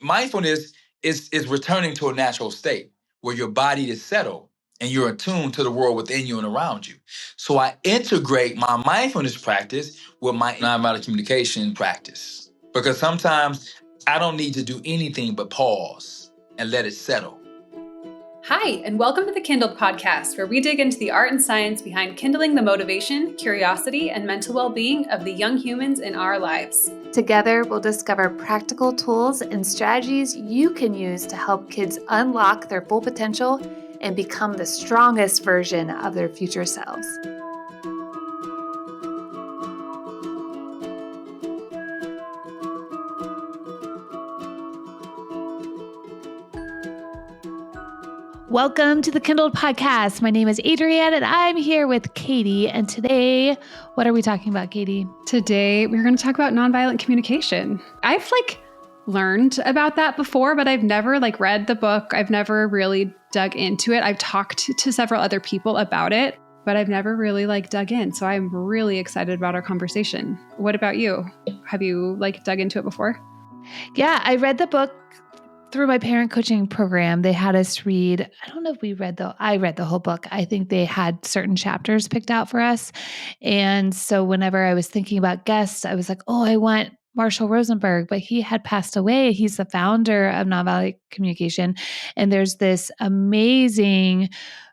Mindfulness is returning to a natural state where your body is settled and you're attuned to the world within you and around you. So I integrate my mindfulness practice with my nonviolent communication practice because sometimes I don't need to do anything but pause and let it settle. Hi, and welcome to the KindlED podcast, where we dig into the art and science behind kindling the motivation, curiosity, and mental well-being of the young humans in our lives. Together, we'll discover practical tools and strategies you can use to help kids unlock their full potential and become the strongest version of their future selves. Welcome to the KindlED podcast. My name is Adriane, and I'm here with Kaity. And today, what are we talking about, Kaity? Today, we're going to talk about nonviolent communication. I've learned about that before, but I've never read the book. I've never really dug into it. I've talked to several other people about it, but I've never really dug in. So I'm really excited about our conversation. What about you? Have you dug into it before? Yeah, I read the book through my parent coaching program. They had us read, I don't know if I read the whole book. I think they had certain chapters picked out for us. And so whenever I was thinking about guests, I was like, oh, I want Marshall Rosenberg, but he had passed away. He's the founder of Nonviolent Communication. And there's this amazing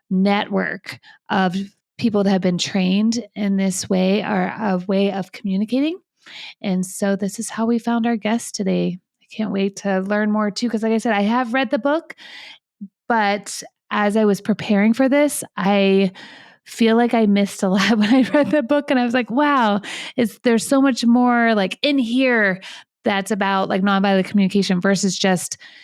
network of people that have been trained in this way, or a way of communicating. And so this is how we found our guest today. Can't wait to learn more too, because like I said, I have read the book, but as I was preparing for this, I feel like I missed a lot when I read the book, and I was like, wow, there's so much more in here that's about nonviolent communication versus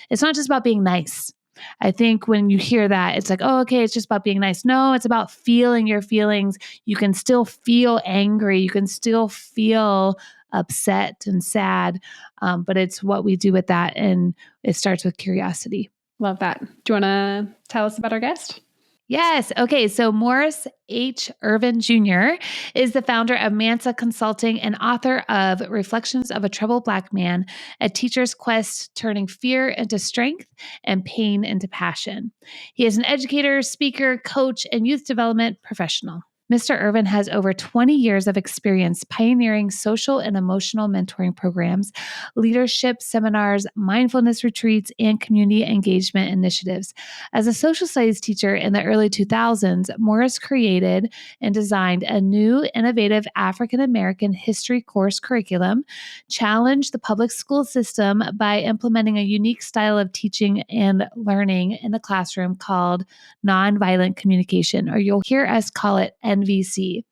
it's not just about being nice. I think when you hear that, it's oh, okay, it's just about being nice. No, it's about feeling your feelings. You can still feel angry. You can still feel upset and sad, but it's what we do with that, and it starts with curiosity. Love that. Do you want to tell us about our guest? Yes. Okay. So Morris H. Ervin Jr. is the founder of Mansa Consulting and author of Reflections of a Troubled Black Man, A Teacher's Quest Turning Fear into Strength and Pain into Passion. He is an educator, speaker, coach, and youth development professional. Mr. Ervin has over 20 years of experience pioneering social and emotional mentoring programs, leadership seminars, mindfulness retreats, and community engagement initiatives. As a social studies teacher in the early 2000s, Morris created and designed a new, innovative African American history course curriculum, challenged the public school system by implementing a unique style of teaching and learning in the classroom called nonviolent communication, or you'll hear us call it NVC.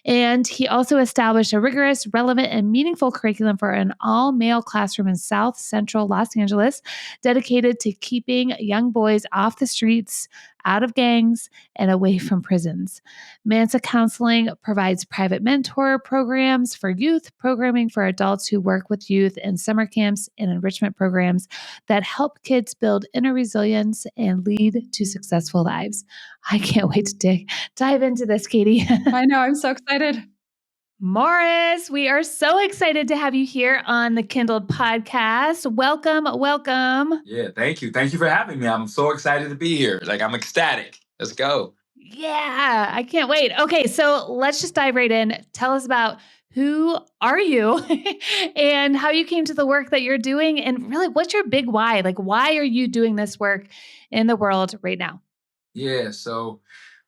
And he also established a rigorous, relevant, and meaningful curriculum for an all-male classroom in South Central Los Angeles, dedicated to keeping young boys off the streets, out of gangs, and away from prisons. Mansa Counseling provides private mentor programs for youth, programming for adults who work with youth in summer camps and enrichment programs that help kids build inner resilience and lead to successful lives. I can't wait to dive into this, Kaity. I know. I'm so excited. Morris, we are so excited to have you here on the KindlED podcast. Welcome. Yeah, thank you. Thank you for having me. I'm so excited to be here. I'm ecstatic. Let's go. Yeah, I can't wait. Okay, so let's just dive right in. Tell us about who are you and how you came to the work that you're doing, and really what's your big why? Why are you doing this work in the world right now? Yeah, so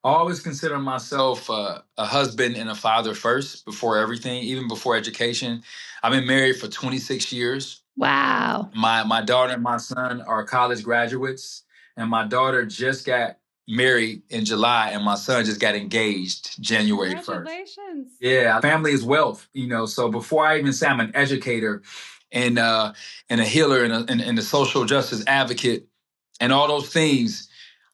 I always consider myself a husband and a father first, before everything, even before education. I've been married for 26 years. Wow. My daughter and my son are college graduates, and my daughter just got married in July, and my son just got engaged January 1st. Congratulations. Yeah, family is wealth, So before I even say I'm an educator and a healer and a social justice advocate and all those things,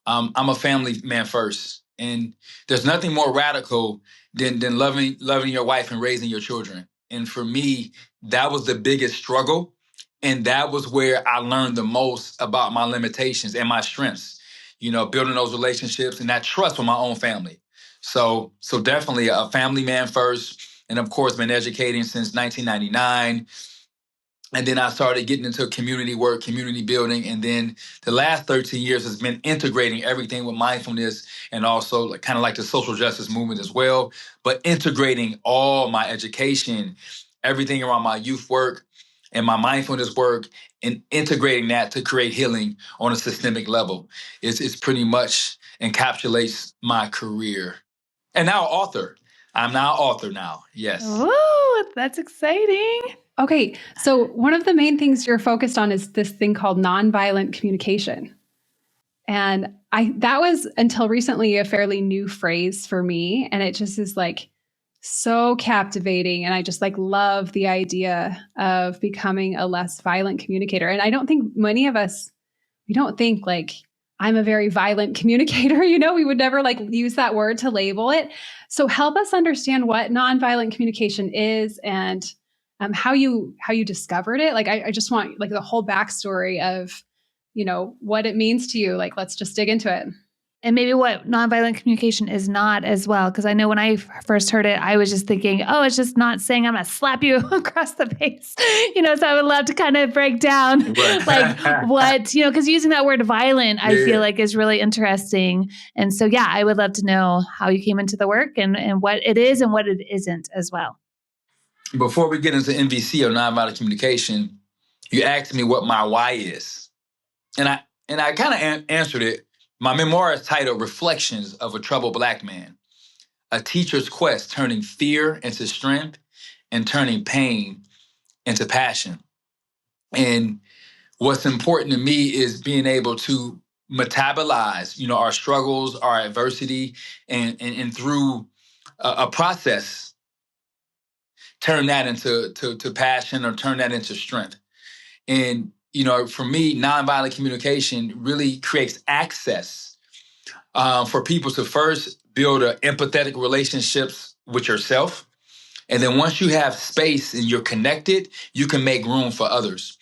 I'm a family man first. And there's nothing more radical than loving your wife and raising your children. And for me, that was the biggest struggle. And that was where I learned the most about my limitations and my strengths, building those relationships and that trust with my own family. So definitely a family man first. And of course, been educating since 1999. And then I started getting into community work, community building. And then the last 13 years has been integrating everything with mindfulness and also kind of like the social justice movement as well, but integrating all my education, everything around my youth work and my mindfulness work, and integrating that to create healing on a systemic level. It's pretty much encapsulates my career. And now author. I'm now author now. Yes. Oh, that's exciting. Okay, so one of the main things you're focused on is this thing called nonviolent communication. And that was until recently a fairly new phrase for me. And it just is like so captivating. And I just like love the idea of becoming a less violent communicator. And I don't think many of us, we don't think like I'm a very violent communicator. We would never like use that word to label it. So help us understand what nonviolent communication is and how you discovered it. Like I just want like the whole backstory of what it means to you. Like, let's just dig into it. And maybe what nonviolent communication is not as well. Because I know when I first heard it, I was just thinking, oh, it's just not saying I'm going to slap you across the face. So I would love to kind of break down like what, because using that word violent, I feel like is really interesting. And so, yeah, I would love to know how you came into the work and what it is and what it isn't as well. Before we get into NVC or nonviolent communication, you asked me what my why is. And I kind of answered it. My memoir is titled Reflections of a Troubled Black Man, a teacher's quest turning fear into strength and turning pain into passion. And what's important to me is being able to metabolize, our struggles, our adversity, and through a process, turn that into to passion or turn that into strength. And for me, nonviolent communication really creates access for people to first build empathetic relationships with yourself. And then once you have space and you're connected, you can make room for others.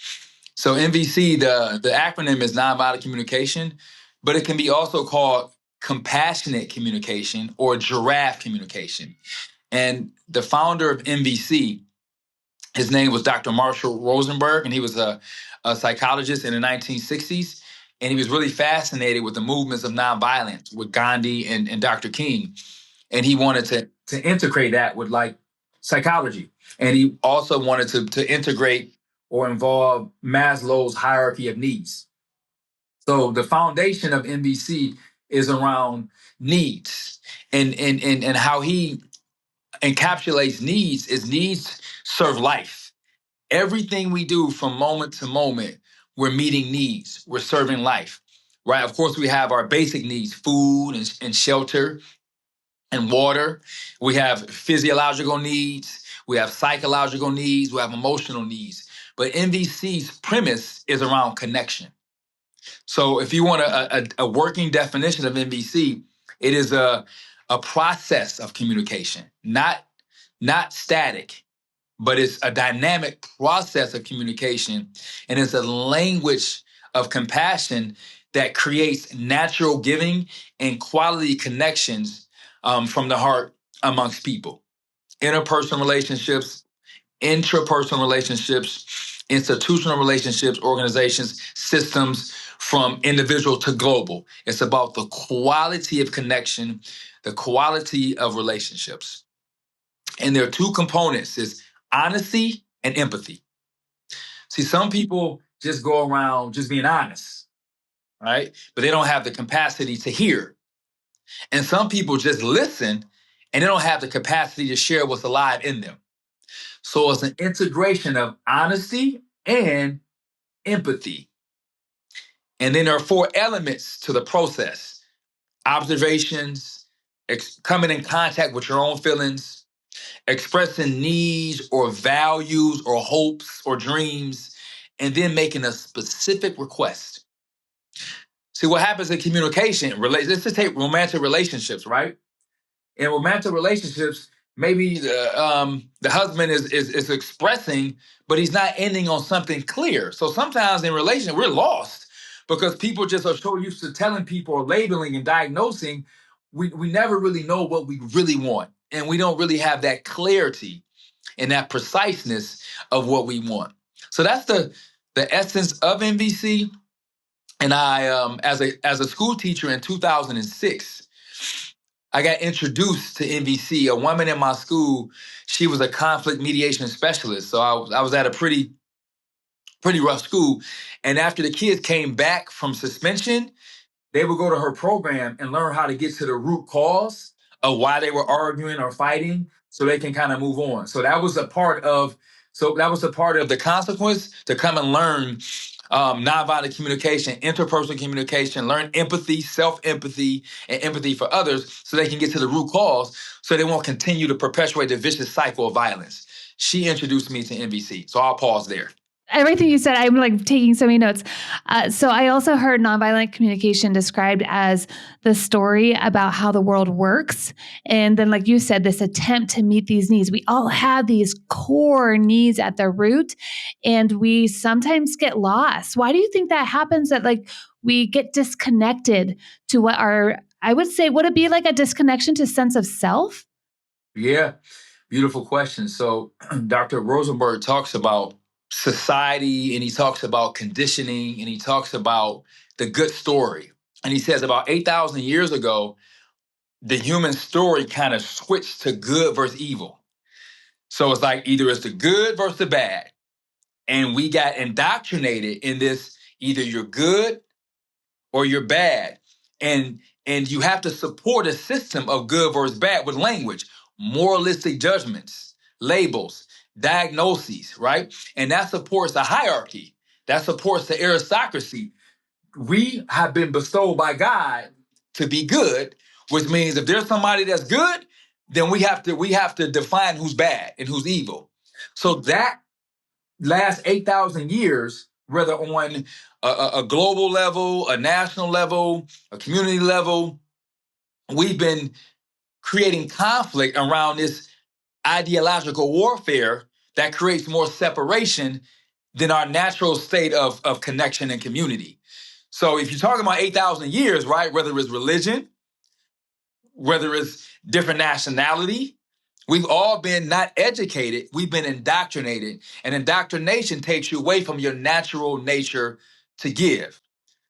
So NVC, the acronym is nonviolent communication, but it can be also called compassionate communication or giraffe communication. And the founder of NVC, his name was Dr. Marshall Rosenberg, and he was a psychologist in the 1960s. And he was really fascinated with the movements of nonviolence with Gandhi and Dr. King. And he wanted to integrate that with like psychology. And he also wanted to integrate or involve Maslow's hierarchy of needs. So the foundation of NVC is around needs and how he encapsulates needs is needs serve life. Everything we do from moment to moment, we're meeting needs. We're serving life, right? Of course, we have our basic needs, food and shelter and water. We have physiological needs. We have psychological needs. We have emotional needs. But NVC's premise is around connection. So if you want a working definition of NVC, it is a process of communication, not static, but it's a dynamic process of communication. And it's a language of compassion that creates natural giving and quality connections from the heart amongst people. Interpersonal relationships, intrapersonal relationships, institutional relationships, organizations, systems, from individual to global. It's about the quality of connection, the quality of relationships. And there are two components, is honesty and empathy. See, some people just go around just being honest, right? But they don't have the capacity to hear. And some people just listen and they don't have the capacity to share what's alive in them. So it's an integration of honesty and empathy. And then there are four elements to the process: observations, coming in contact with your own feelings, expressing needs or values or hopes or dreams, and then making a specific request. See, what happens in communication, let's just take romantic relationships, right? In romantic relationships, maybe the husband is expressing, but he's not ending on something clear. So sometimes in relation, we're lost because people just are so used to telling people or labeling and diagnosing. We never really know what we really want. And we don't really have that clarity and that preciseness of what we want. So that's the essence of NVC. And I, as a school teacher in 2006, I got introduced to NVC. A woman in my school, she was a conflict mediation specialist. So I was at a pretty rough school. And after the kids came back from suspension, they would go to her program and learn how to get to the root cause of why they were arguing or fighting so they can kind of move on. So that was a part of the consequence to come and learn nonviolent communication, interpersonal communication, learn empathy, self-empathy, and empathy for others so they can get to the root cause so they won't continue to perpetuate the vicious cycle of violence. She introduced me to NVC. So I'll pause there. Everything you said, I'm like taking so many notes. So I also heard nonviolent communication described as the story about how the world works. And then, like you said, this attempt to meet these needs. We all have these core needs at the root, and we sometimes get lost. Why do you think that happens, that like we get disconnected to what I would say, would it be like a disconnection to sense of self? Yeah, beautiful question. So Dr. Rosenberg talks about society and he talks about conditioning and he talks about the good story. And he says about 8,000 years ago, the human story kind of switched to good versus evil. So it's like either it's the good versus the bad. And we got indoctrinated in this either you're good or you're bad. And you have to support a system of good versus bad with language, moralistic judgments, labels, diagnoses, right? And that supports the hierarchy. That supports the aristocracy. We have been bestowed by God to be good, which means if there's somebody that's good, then we have to define who's bad and who's evil. So that last 8,000 years, whether on a global level, a national level, a community level, we've been creating conflict around this ideological warfare that creates more separation than our natural state of connection and community. So if you're talking about 8,000 years, right, whether it's religion, whether it's different nationality, we've all been not educated, we've been indoctrinated. And indoctrination takes you away from your natural nature to give.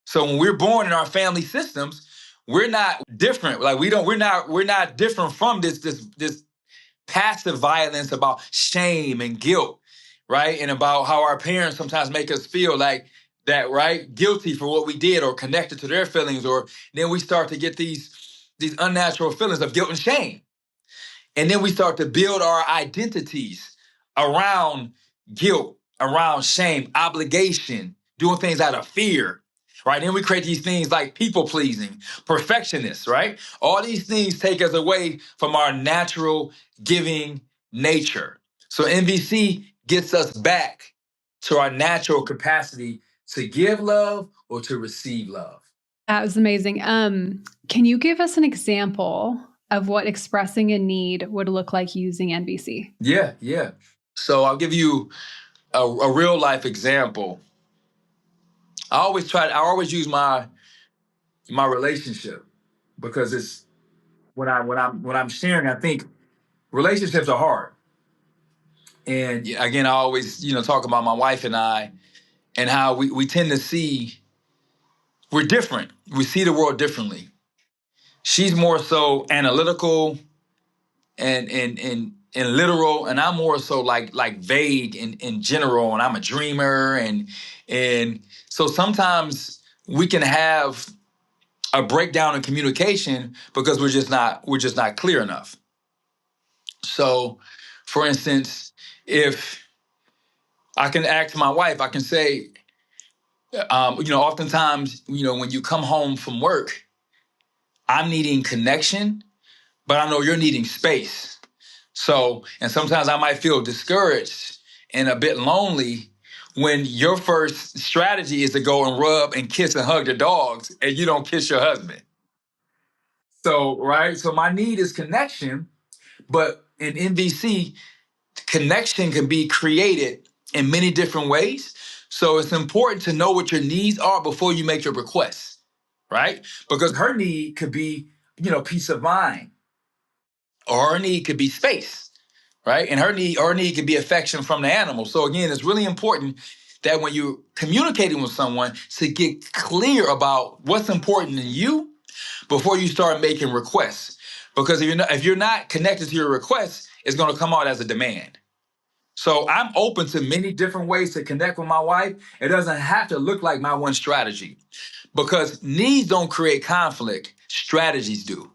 So when we're born in our family systems, we're not different. Like we're not different from this passive violence about shame and guilt, right? And about how our parents sometimes make us feel like that, right? Guilty for what we did or connected to their feelings, or then we start to get these unnatural feelings of guilt and shame. And then we start to build our identities around guilt, around shame, obligation, doing things out of fear, right? Then we create these things like people pleasing, perfectionists, right? All these things take us away from our natural giving nature. So NVC gets us back to our natural capacity to give love or to receive love. That was amazing. Can you give us an example of what expressing a need would look like using NVC? Yeah. So I'll give you a real life example. I always use my relationship because it's when I'm sharing, I think relationships are hard. And again, I always, talk about my wife and I and how we tend to see we're different. We see the world differently. She's more so analytical and literal, and I'm more so like vague and in general, and I'm a dreamer and so sometimes we can have a breakdown in communication because we're just not clear enough. So for instance, if I can ask my wife, I can say, oftentimes, when you come home from work, I'm needing connection, but I know you're needing space. So, and sometimes I might feel discouraged and a bit lonely when your first strategy is to go and rub and kiss and hug the dogs and you don't kiss your husband. So, right? So my need is connection, but in NVC, connection can be created in many different ways. So it's important to know what your needs are before you make your requests, right? Because her need could be, peace of mind, or her need could be space, right? And her need can be affection from the animal. So again, it's really important that when you're communicating with someone to get clear about what's important in you before you start making requests. Because if you're not connected to your requests, it's going to come out as a demand. So I'm open to many different ways to connect with my wife. It doesn't have to look like my one strategy, because needs don't create conflict, strategies do.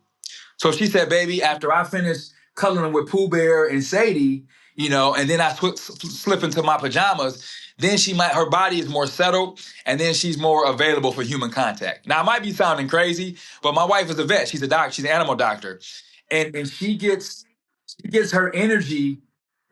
So she said, baby, after I finish cuddling with Pooh Bear and Sadie, and then I slip into my pajamas, then her body is more settled, and then she's more available for human contact. Now, I might be sounding crazy, but my wife is a vet. She's a doctor. She's an animal doctor. And she gets her energy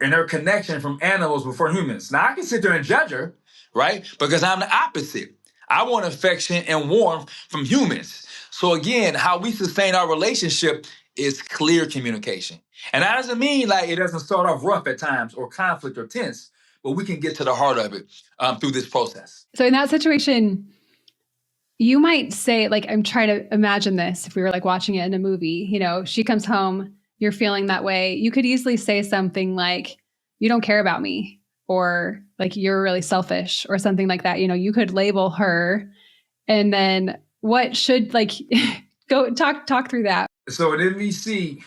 and her connection from animals before humans. Now, I can sit there and judge her, right? Because I'm the opposite. I want affection and warmth from humans. So again, how we sustain our relationship is clear communication. And that doesn't mean like it doesn't start off rough at times or conflict or tense, but we can get to the heart of it through this process. So in that situation, you might say, like, I'm trying to imagine this if we were like watching it in a movie, she comes home, you're feeling that way. You could easily say something like, you don't care about me, or like, you're really selfish, or something like that. You could label her. And then what should go talk through that? So at MVC,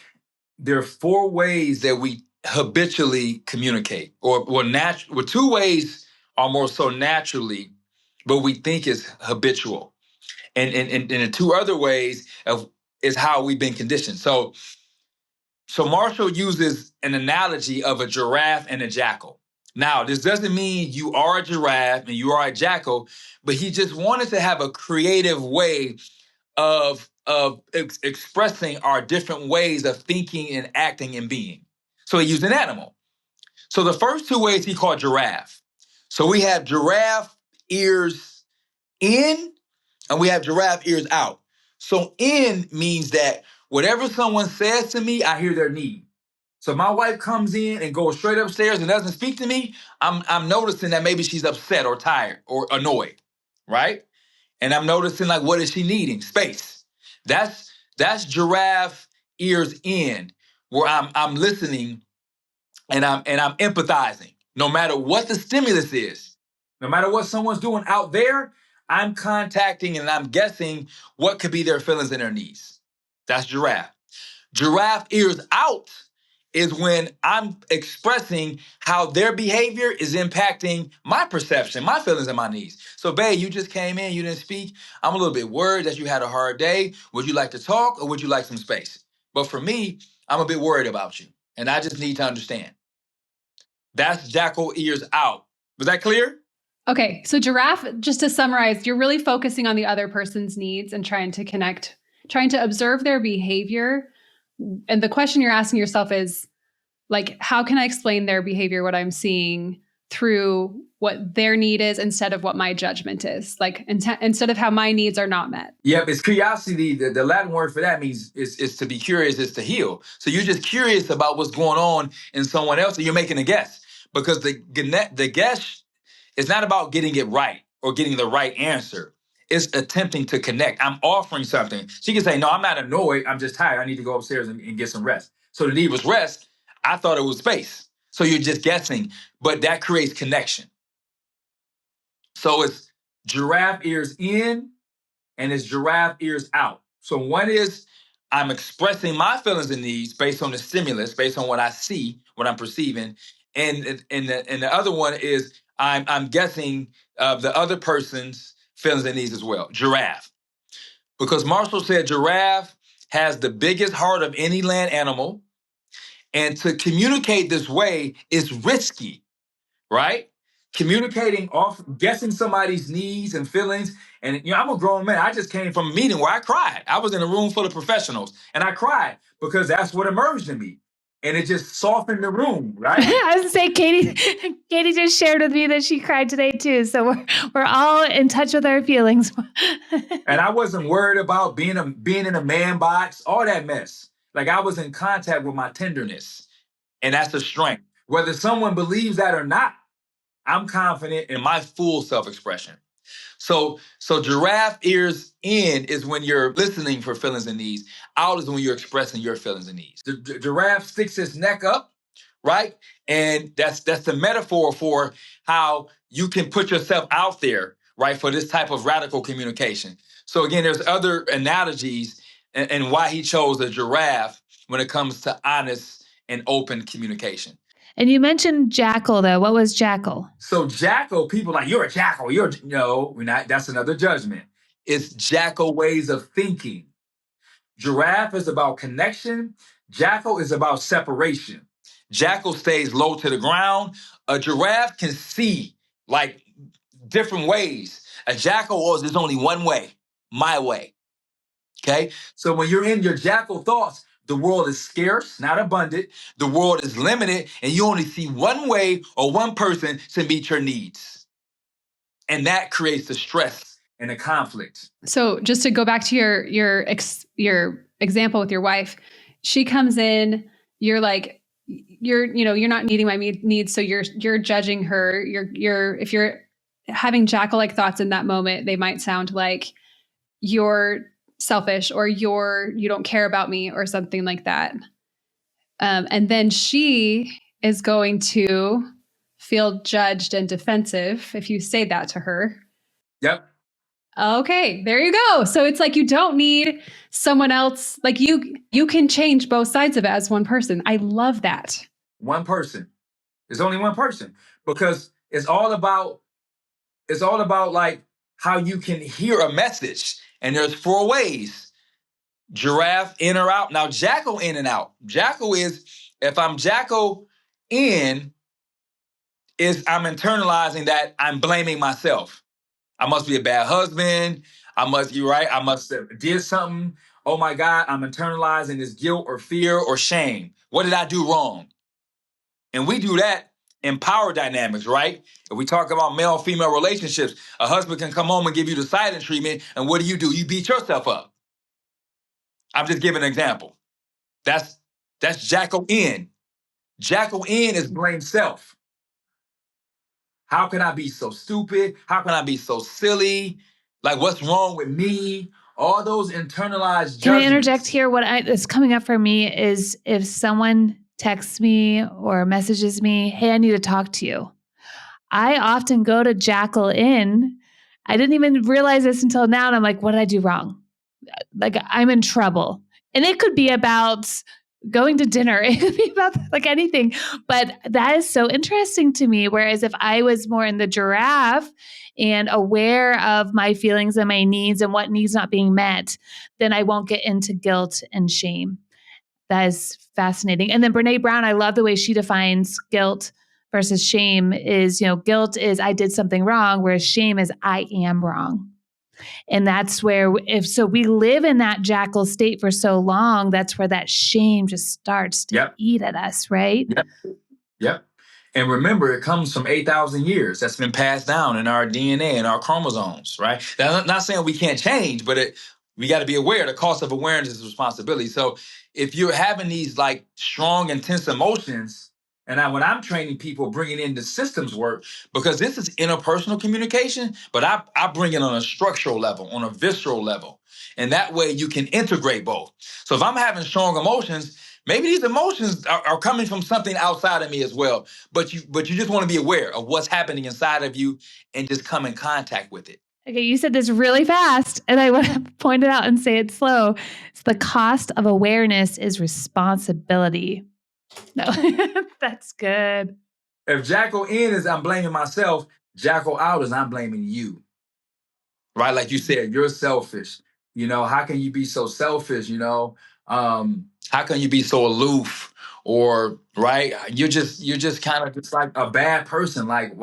there are 4 ways that we habitually communicate, or two ways are more so naturally, but we think is habitual. And the 2 other ways is how we've been conditioned. So Marshall uses an analogy of a giraffe and a jackal. Now, this doesn't mean you are a giraffe and you are a jackal, but he just wanted to have a creative way of expressing our different ways of thinking and acting and being. So he used an animal. So the first 2 ways he called giraffe. So we have giraffe ears in, and we have giraffe ears out. So in means that whatever someone says to me, I hear their need. So my wife comes in and goes straight upstairs and doesn't speak to me, I'm noticing that maybe she's upset or tired or annoyed, right? And I'm noticing, like, what is she needing? Space. That's giraffe ears in, where I'm listening and I'm empathizing. No matter what the stimulus is, no matter what someone's doing out there, I'm contacting and I'm guessing what could be their feelings and their needs. That's giraffe. Giraffe ears out is when I'm expressing how their behavior is impacting my perception, my feelings, and my needs. So, babe, you just came in, you didn't speak. I'm a little bit worried that you had a hard day. Would you like to talk, or would you like some space? But for me, I'm a bit worried about you, and I just need to understand. That's jackal ears out. Was that clear? Okay, so giraffe, just to summarize, you're really focusing on the other person's needs and trying to connect, trying to observe their behavior. And the question you're asking yourself is, like, how can I explain their behavior, what I'm seeing, through what their need is instead of what my judgment is, like instead of how my needs are not met. Yep, it's curiosity. The Latin word for that means is to be curious, is to heal. So you're just curious about what's going on in someone else, and you're making a guess. Because the guess is not about getting it right or getting the right answer. It's attempting to connect. I'm offering something. She can say, no, I'm not annoyed. I'm just tired. I need to go upstairs and get some rest. So the need was rest. I thought it was space. So you're just guessing, but that creates connection. So it's giraffe ears in and it's giraffe ears out. So one is I'm expressing my feelings and needs based on the stimulus, based on what I see, what I'm perceiving. And the other one is I'm guessing the other person's feelings and needs as well. Giraffe. Because Marshall said giraffe has the biggest heart of any land animal. And to communicate this way is risky, right? Communicating off, guessing somebody's needs and feelings. And I'm a grown man. I just came from a meeting where I cried. I was in a room full of professionals and I cried because that's what emerged in me. And it just softened the room, right? I was gonna say, Kaity just shared with me that she cried today too. So we're all in touch with our feelings. And I wasn't worried about being in a man box, all that mess. Like, I was in contact with my tenderness, and that's a strength. Whether someone believes that or not, I'm confident in my full self-expression. So giraffe ears in is when you're listening for feelings and needs. Out is when you're expressing your feelings and needs. The giraffe sticks its neck up right? And that's the metaphor for how you can put yourself out there, right, for this type of radical communication. So again, there's other analogies and why he chose a giraffe when it comes to honest and open communication. And you mentioned jackal, though. What was jackal? So jackal, people like, you're a jackal. No, we're not. That's another judgment. It's jackal ways of thinking. Giraffe is about connection. Jackal is about separation. Jackal stays low to the ground. A giraffe can see like different ways. A jackal there's only one way, my way. Okay? So when you're in your jackal thoughts, the world is scarce, not abundant. The world is limited, and you only see one way or one person to meet your needs. And that creates the stress and the conflict. So just to go back to your example with your wife, she comes in, you're like, you're not meeting my needs, so you're judging her. If you're having jackal-like thoughts in that moment, they might sound like you're selfish or you don't care about me or something like that. And then she is going to feel judged and defensive if you say that to her. Yep. Okay, there you go. So it's like you don't need someone else. Like you can change both sides of it as one person. I love that. One person. There's only one person, because it's all about like how you can hear a message. And there's 4 ways. Giraffe, in or out. Now, jackal, in and out. Jackal is, if I'm jackal in, is I'm internalizing that I'm blaming myself. I must be a bad husband. I must have did something. Oh my God, I'm internalizing this guilt or fear or shame. What did I do wrong? And we do that in power dynamics, right? If we talk about male-female relationships, a husband can come home and give you the silent treatment, and what do? You beat yourself up. I'm just giving an example. That's jackal in. Jackal in is blame self. How can I be so stupid? How can I be so silly? Like, what's wrong with me? All those internalized judgments. Can I interject here? What is coming up for me is if someone texts me or messages me, hey, I need to talk to you. I often go to jackal in. I didn't even realize this until now. And I'm like, what did I do wrong? Like, I'm in trouble. And it could be about going to dinner. It could be about like anything. But that is so interesting to me. Whereas if I was more in the giraffe and aware of my feelings and my needs and what needs not being met, then I won't get into guilt and shame. That is fascinating. And then Brene Brown, I love the way she defines guilt versus shame is, guilt is I did something wrong, whereas shame is I am wrong. And that's where, if we live in that jackal state for so long, that's where that shame just starts to eat at us, right? Yep. And remember, it comes from 8,000 years. That's been passed down in our DNA and our chromosomes, right? Now, I'm not saying we can't change, but we got to be aware. The cost of awareness is responsibility. So if you're having these like strong, intense emotions, and when I'm training people, bringing in the systems work, because this is interpersonal communication, but I bring it on a structural level, on a visceral level. And that way you can integrate both. So if I'm having strong emotions, maybe these emotions are coming from something outside of me as well. But you just want to be aware of what's happening inside of you and just come in contact with it. Okay, you said this really fast, and I want to point it out and say it slow. It's the cost of awareness is responsibility. No, that's good. If jackal in is I'm blaming myself, jackal out is I'm blaming you. Right? Like you said, you're selfish. How can you be so selfish? How can you be so aloof? Or right, you're just kind of just like a bad person. Like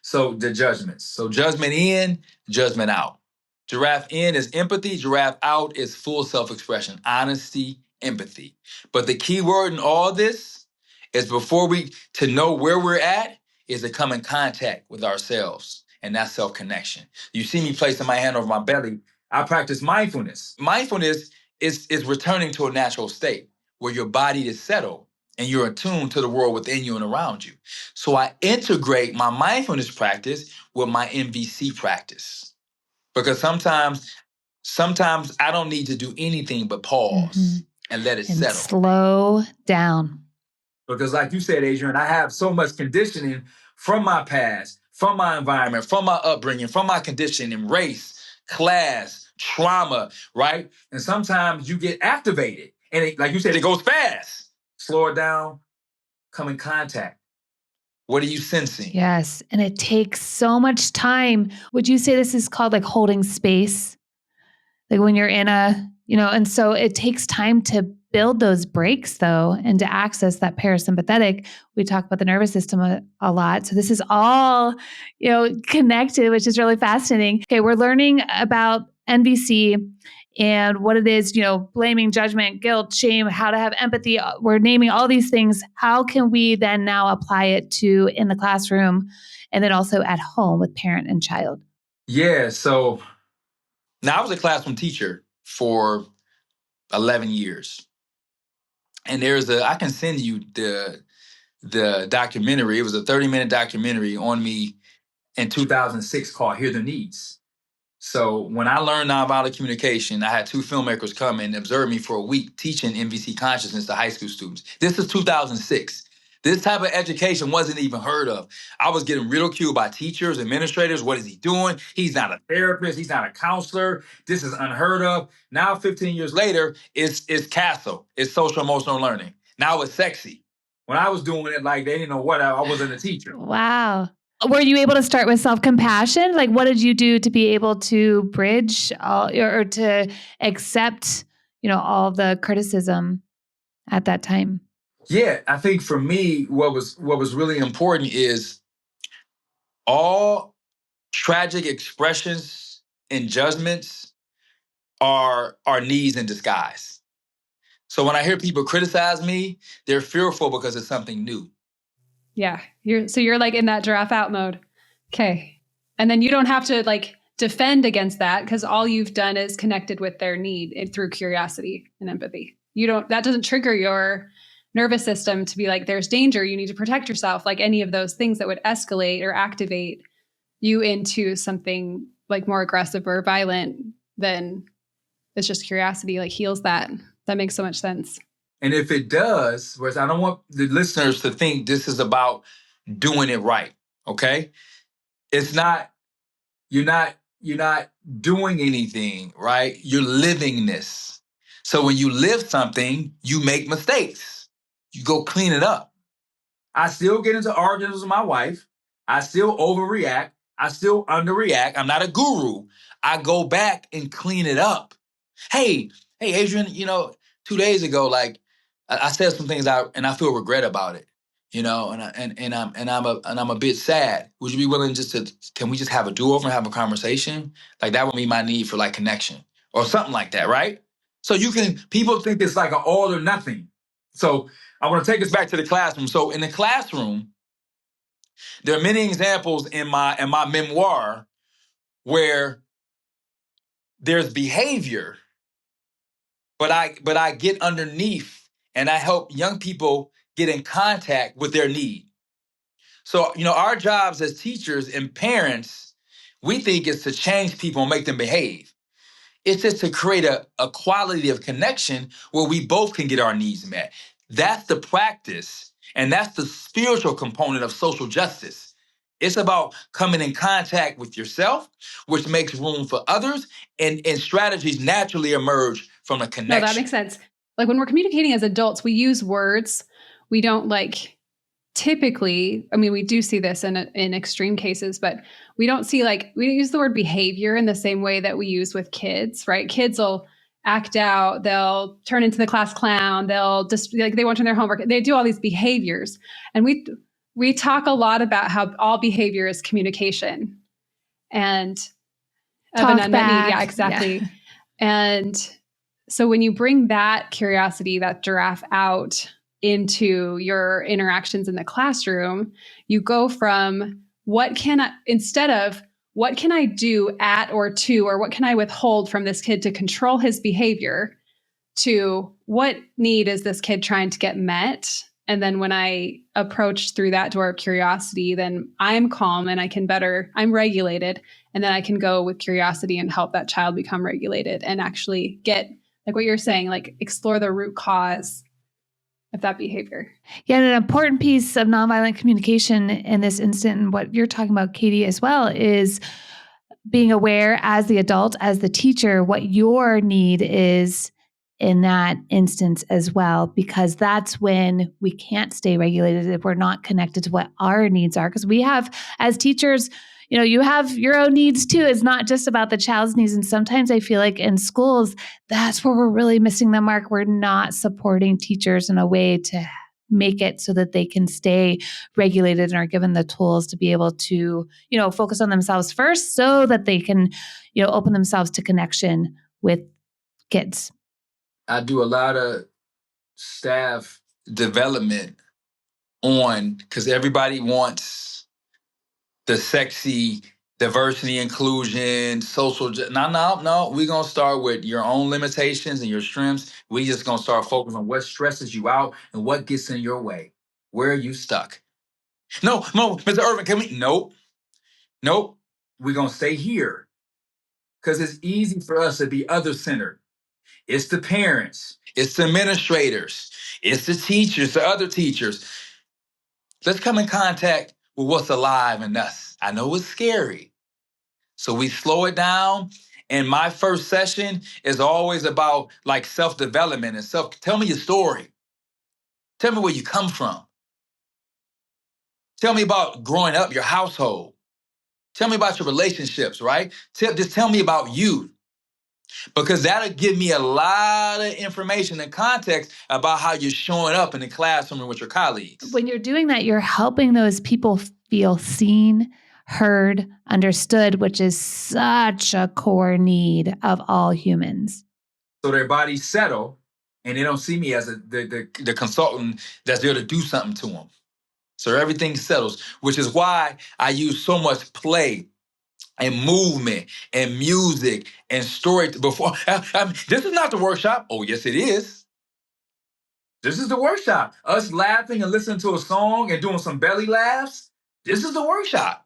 so the judgments. So judgment in, judgment out. Giraffe in is empathy. Giraffe out is full self-expression, honesty, empathy. But the key word in all this is to know where we're at is to come in contact with ourselves. And that's self-connection. You see me placing my hand over my belly. I practice mindfulness. Mindfulness is returning to a natural state where your body is settled and you're attuned to the world within you and around you. So I integrate my mindfulness practice with my MVC practice. Because sometimes I don't need to do anything but pause and let it settle. Slow down. Because like you said, Adrian, I have so much conditioning from my past, from my environment, from my upbringing, from my conditioning, race, class, trauma, right? And sometimes you get activated. And like you said, it goes fast. Slow it down, come in contact. What are you sensing? Yes. And it takes so much time. Would you say this is called like holding space? Like when you're in and so it takes time to build those breaks though, and to access that parasympathetic. We talk about the nervous system a lot. So this is all, connected, which is really fascinating. Okay. We're learning about NVC and what it is, blaming, judgment, guilt, shame, how to have empathy. We're naming all these things. How can we then now apply it to in the classroom and then also at home with parent and child? Yeah. So now I was a classroom teacher for 11 years. And I can send you the documentary. It was a 30-minute documentary on me in 2006 called Hear the Needs. So when I learned nonviolent communication, I had two filmmakers come and observe me for a week teaching MVC consciousness to high school students. This is 2006. This type of education wasn't even heard of. I was getting ridiculed by teachers, administrators. What is he doing? He's not a therapist. He's not a counselor. This is unheard of. Now, 15 years later, it's CASEL. It's social emotional learning. Now it's sexy. When I was doing it, like they didn't know what I wasn't a teacher. Wow. Were you able to start with self-compassion? Like, what did you do to be able to bridge or to accept, all the criticism at that time? Yeah, I think for me, what was really important is all tragic expressions and judgments are needs in disguise. So when I hear people criticize me, they're fearful because it's something new. Yeah. You're like in that giraffe out mode. Okay. And then you don't have to like defend against that because all you've done is connected with their need through curiosity and empathy. That doesn't trigger your nervous system to be like, there's danger, you need to protect yourself, like any of those things that would escalate or activate you into something like more aggressive or violent. Then it's just curiosity, like heals that. That makes so much sense. And if it does, whereas I don't want the listeners to think this is about doing it right, okay? It's not, you're not doing anything, right? You're living this. So when you live something, you make mistakes. You go clean it up. I still get into arguments with my wife. I still overreact. I still underreact. I'm not a guru. I go back and clean it up. Hey, Adrian, 2 days ago, like I said some things out and I feel regret about it, and I'm a bit sad. Would you be willing can we just have a do-over and have a conversation? Like that would be my need for like connection or something like that, right? So people think it's like an all or nothing. So I want to take us back to the classroom. So in the classroom, there are many examples in my memoir where there's behavior, but I get underneath and I help young people get in contact with their need. So, our jobs as teachers and parents, we think is to change people and make them behave. It's just to create a quality of connection where we both can get our needs met. That's the practice, and that's the spiritual component of social justice. It's about coming in contact with yourself, which makes room for others, and strategies naturally emerge from a connection. No, that makes sense. Like when we're communicating as adults, we use words. We don't typically, I mean, we do see this in extreme cases, but we don't see we use the word behavior in the same way that we use with kids, right? Kids will act out, they'll turn into the class clown, they'll just they won't turn their homework. They do all these behaviors. And we talk a lot about how all behavior is communication and of an unmet need. Yeah, exactly. Yeah. And so when you bring that curiosity, that giraffe out into your interactions in the classroom, you go from what can I do at or to, or what can I withhold from this kid to control his behavior, to what need is this kid trying to get met? And then when I approach through that door of curiosity, then I'm calm and I'm regulated. And then I can go with curiosity and help that child become regulated and actually get, like what you're saying, like explore the root cause of that behavior. Yeah, and an important piece of nonviolent communication in this instant, and what you're talking about, Kaity, as well, is being aware as the adult, as the teacher, what your need is in that instance as well, because that's when we can't stay regulated if we're not connected to what our needs are. Because we have, as teachers, you have your own needs too. It's not just about the child's needs. And sometimes I feel like in schools, that's where we're really missing the mark. We're not supporting teachers in a way to make it so that they can stay regulated and are given the tools to be able to, focus on themselves first so that they can, open themselves to connection with kids. I do a lot of staff development because everybody wants the sexy diversity, inclusion, social. No. We're going to start with your own limitations and your strengths. We just going to start focusing on what stresses you out and what gets in your way. Where are you stuck? No, Mr. Ervin, can we? Nope. We're going to stay here because it's easy for us to be other-centered. It's the parents. It's the administrators. It's the teachers, the other teachers. Let's come in contact with what's alive in us. I know it's scary. So we slow it down. And my first session is always about like self-development and tell me your story. Tell me where you come from. Tell me about growing up, your household. Tell me about your relationships, right? Just tell me about you. Because that'll give me a lot of information and context about how you're showing up in the classroom and with your colleagues. When you're doing that, you're helping those people feel seen, heard, understood, which is such a core need of all humans. So their bodies settle and they don't see me as the consultant that's there to do something to them. So everything settles, which is why I use so much play and movement and music and story before. This is not the workshop. Oh, yes, it is. This is the workshop. Us laughing and listening to a song and doing some belly laughs. This is the workshop,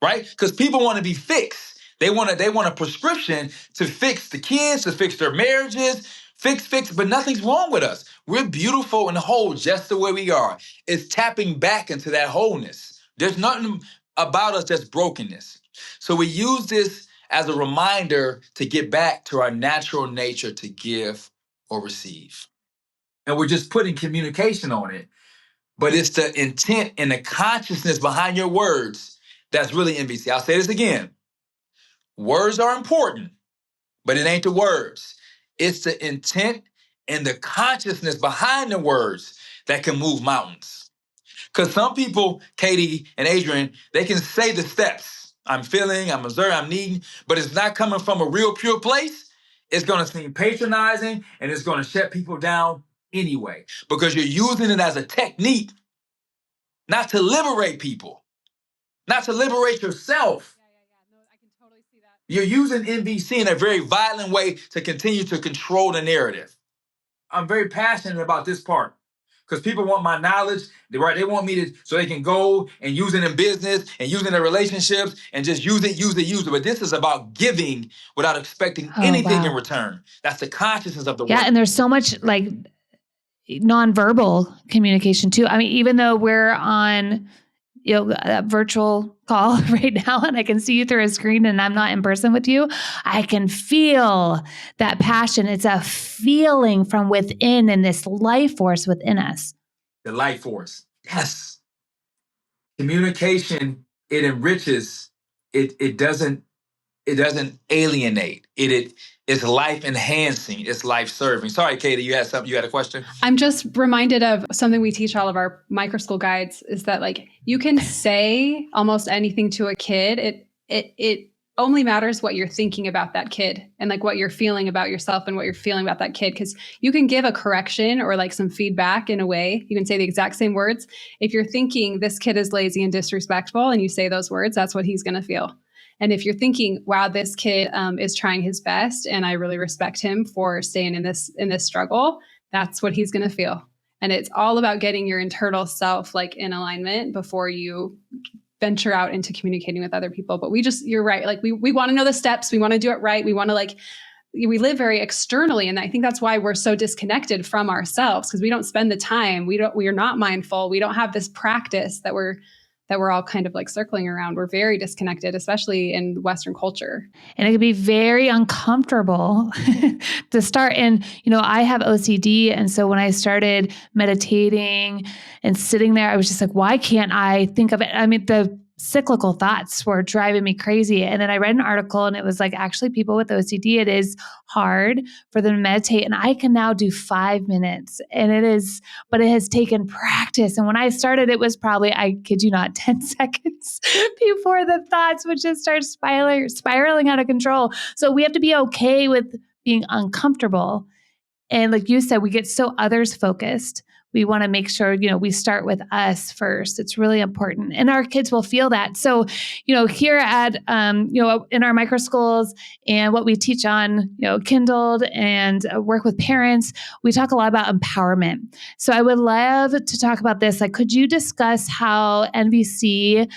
right? Because people want to be fixed. They want a prescription to fix the kids, to fix their marriages, fix, but nothing's wrong with us. We're beautiful and whole just the way we are. It's tapping back into that wholeness. There's nothing about us that's brokenness. So we use this as a reminder to get back to our natural nature to give or receive. And we're just putting communication on it. But it's the intent and the consciousness behind your words that's really MVC. I'll say this again. Words are important, but it ain't the words. It's the intent and the consciousness behind the words that can move mountains. Because some people, Kaity and Adriane, they can say the steps. I'm feeling, I'm observing, I'm needing, but it's not coming from a real pure place. It's going to seem patronizing and it's going to shut people down anyway, because you're using it as a technique not to liberate people, not to liberate yourself. No, I can totally see that. You're using MVC in a very violent way to continue to control the narrative. I'm very passionate about this part because people want my knowledge. They want me to, so they can go and use it in business and use it in their relationships and just use it. But this is about giving without expecting anything in return. That's the consciousness of the Yeah, work. and there's so much like nonverbal communication too. I mean, even though we're on a virtual call right now and I can see you through a screen and I'm not in person with you, I can feel that passion. It's a feeling from within and this life force within us. The life force. Yes. Communication, it enriches. It doesn't alienate. It's life enhancing. It's life serving. Sorry, Kaity, you had something. You had a question? I'm just reminded of something we teach all of our micro school guides is that like you can say almost anything to a kid. It only matters what you're thinking about that kid and like what you're feeling about yourself and what you're feeling about that kid. Because you can give a correction or like some feedback in a way. You can say the exact same words. If you're thinking this kid is lazy and disrespectful and you say those words, that's what he's going to feel. And if you're thinking, wow, this kid is trying his best and I really respect him for staying in this struggle, that's what he's going to feel. And it's all about getting your internal self like in alignment before you venture out into communicating with other people. But you're right. Like we want to know the steps. We want to do it right. We want to like we live very externally. And I think that's why we're so disconnected from ourselves, because we don't spend the time. We are not mindful. We don't have this practice that we're all kind of like circling around. We're very disconnected, especially in Western culture. And it can be very uncomfortable to start. And, I have OCD. And so when I started meditating and sitting there, I was just like, why can't I think of it? I mean, the cyclical thoughts were driving me crazy. And then I read an article and it was like, actually, people with OCD, it is hard for them to meditate. And I can now do 5 minutes. And but it has taken practice. And when I started, it was probably, I kid you not, 10 seconds before the thoughts would just start spiraling out of control. So we have to be okay with being uncomfortable. And like you said, we get so others focused. We want to make sure, we start with us first. It's really important. And our kids will feel that. So, here at, in our micro schools and what we teach on, KindlED and work with parents, we talk a lot about empowerment. So I would love to talk about this. Like, could you discuss how NVC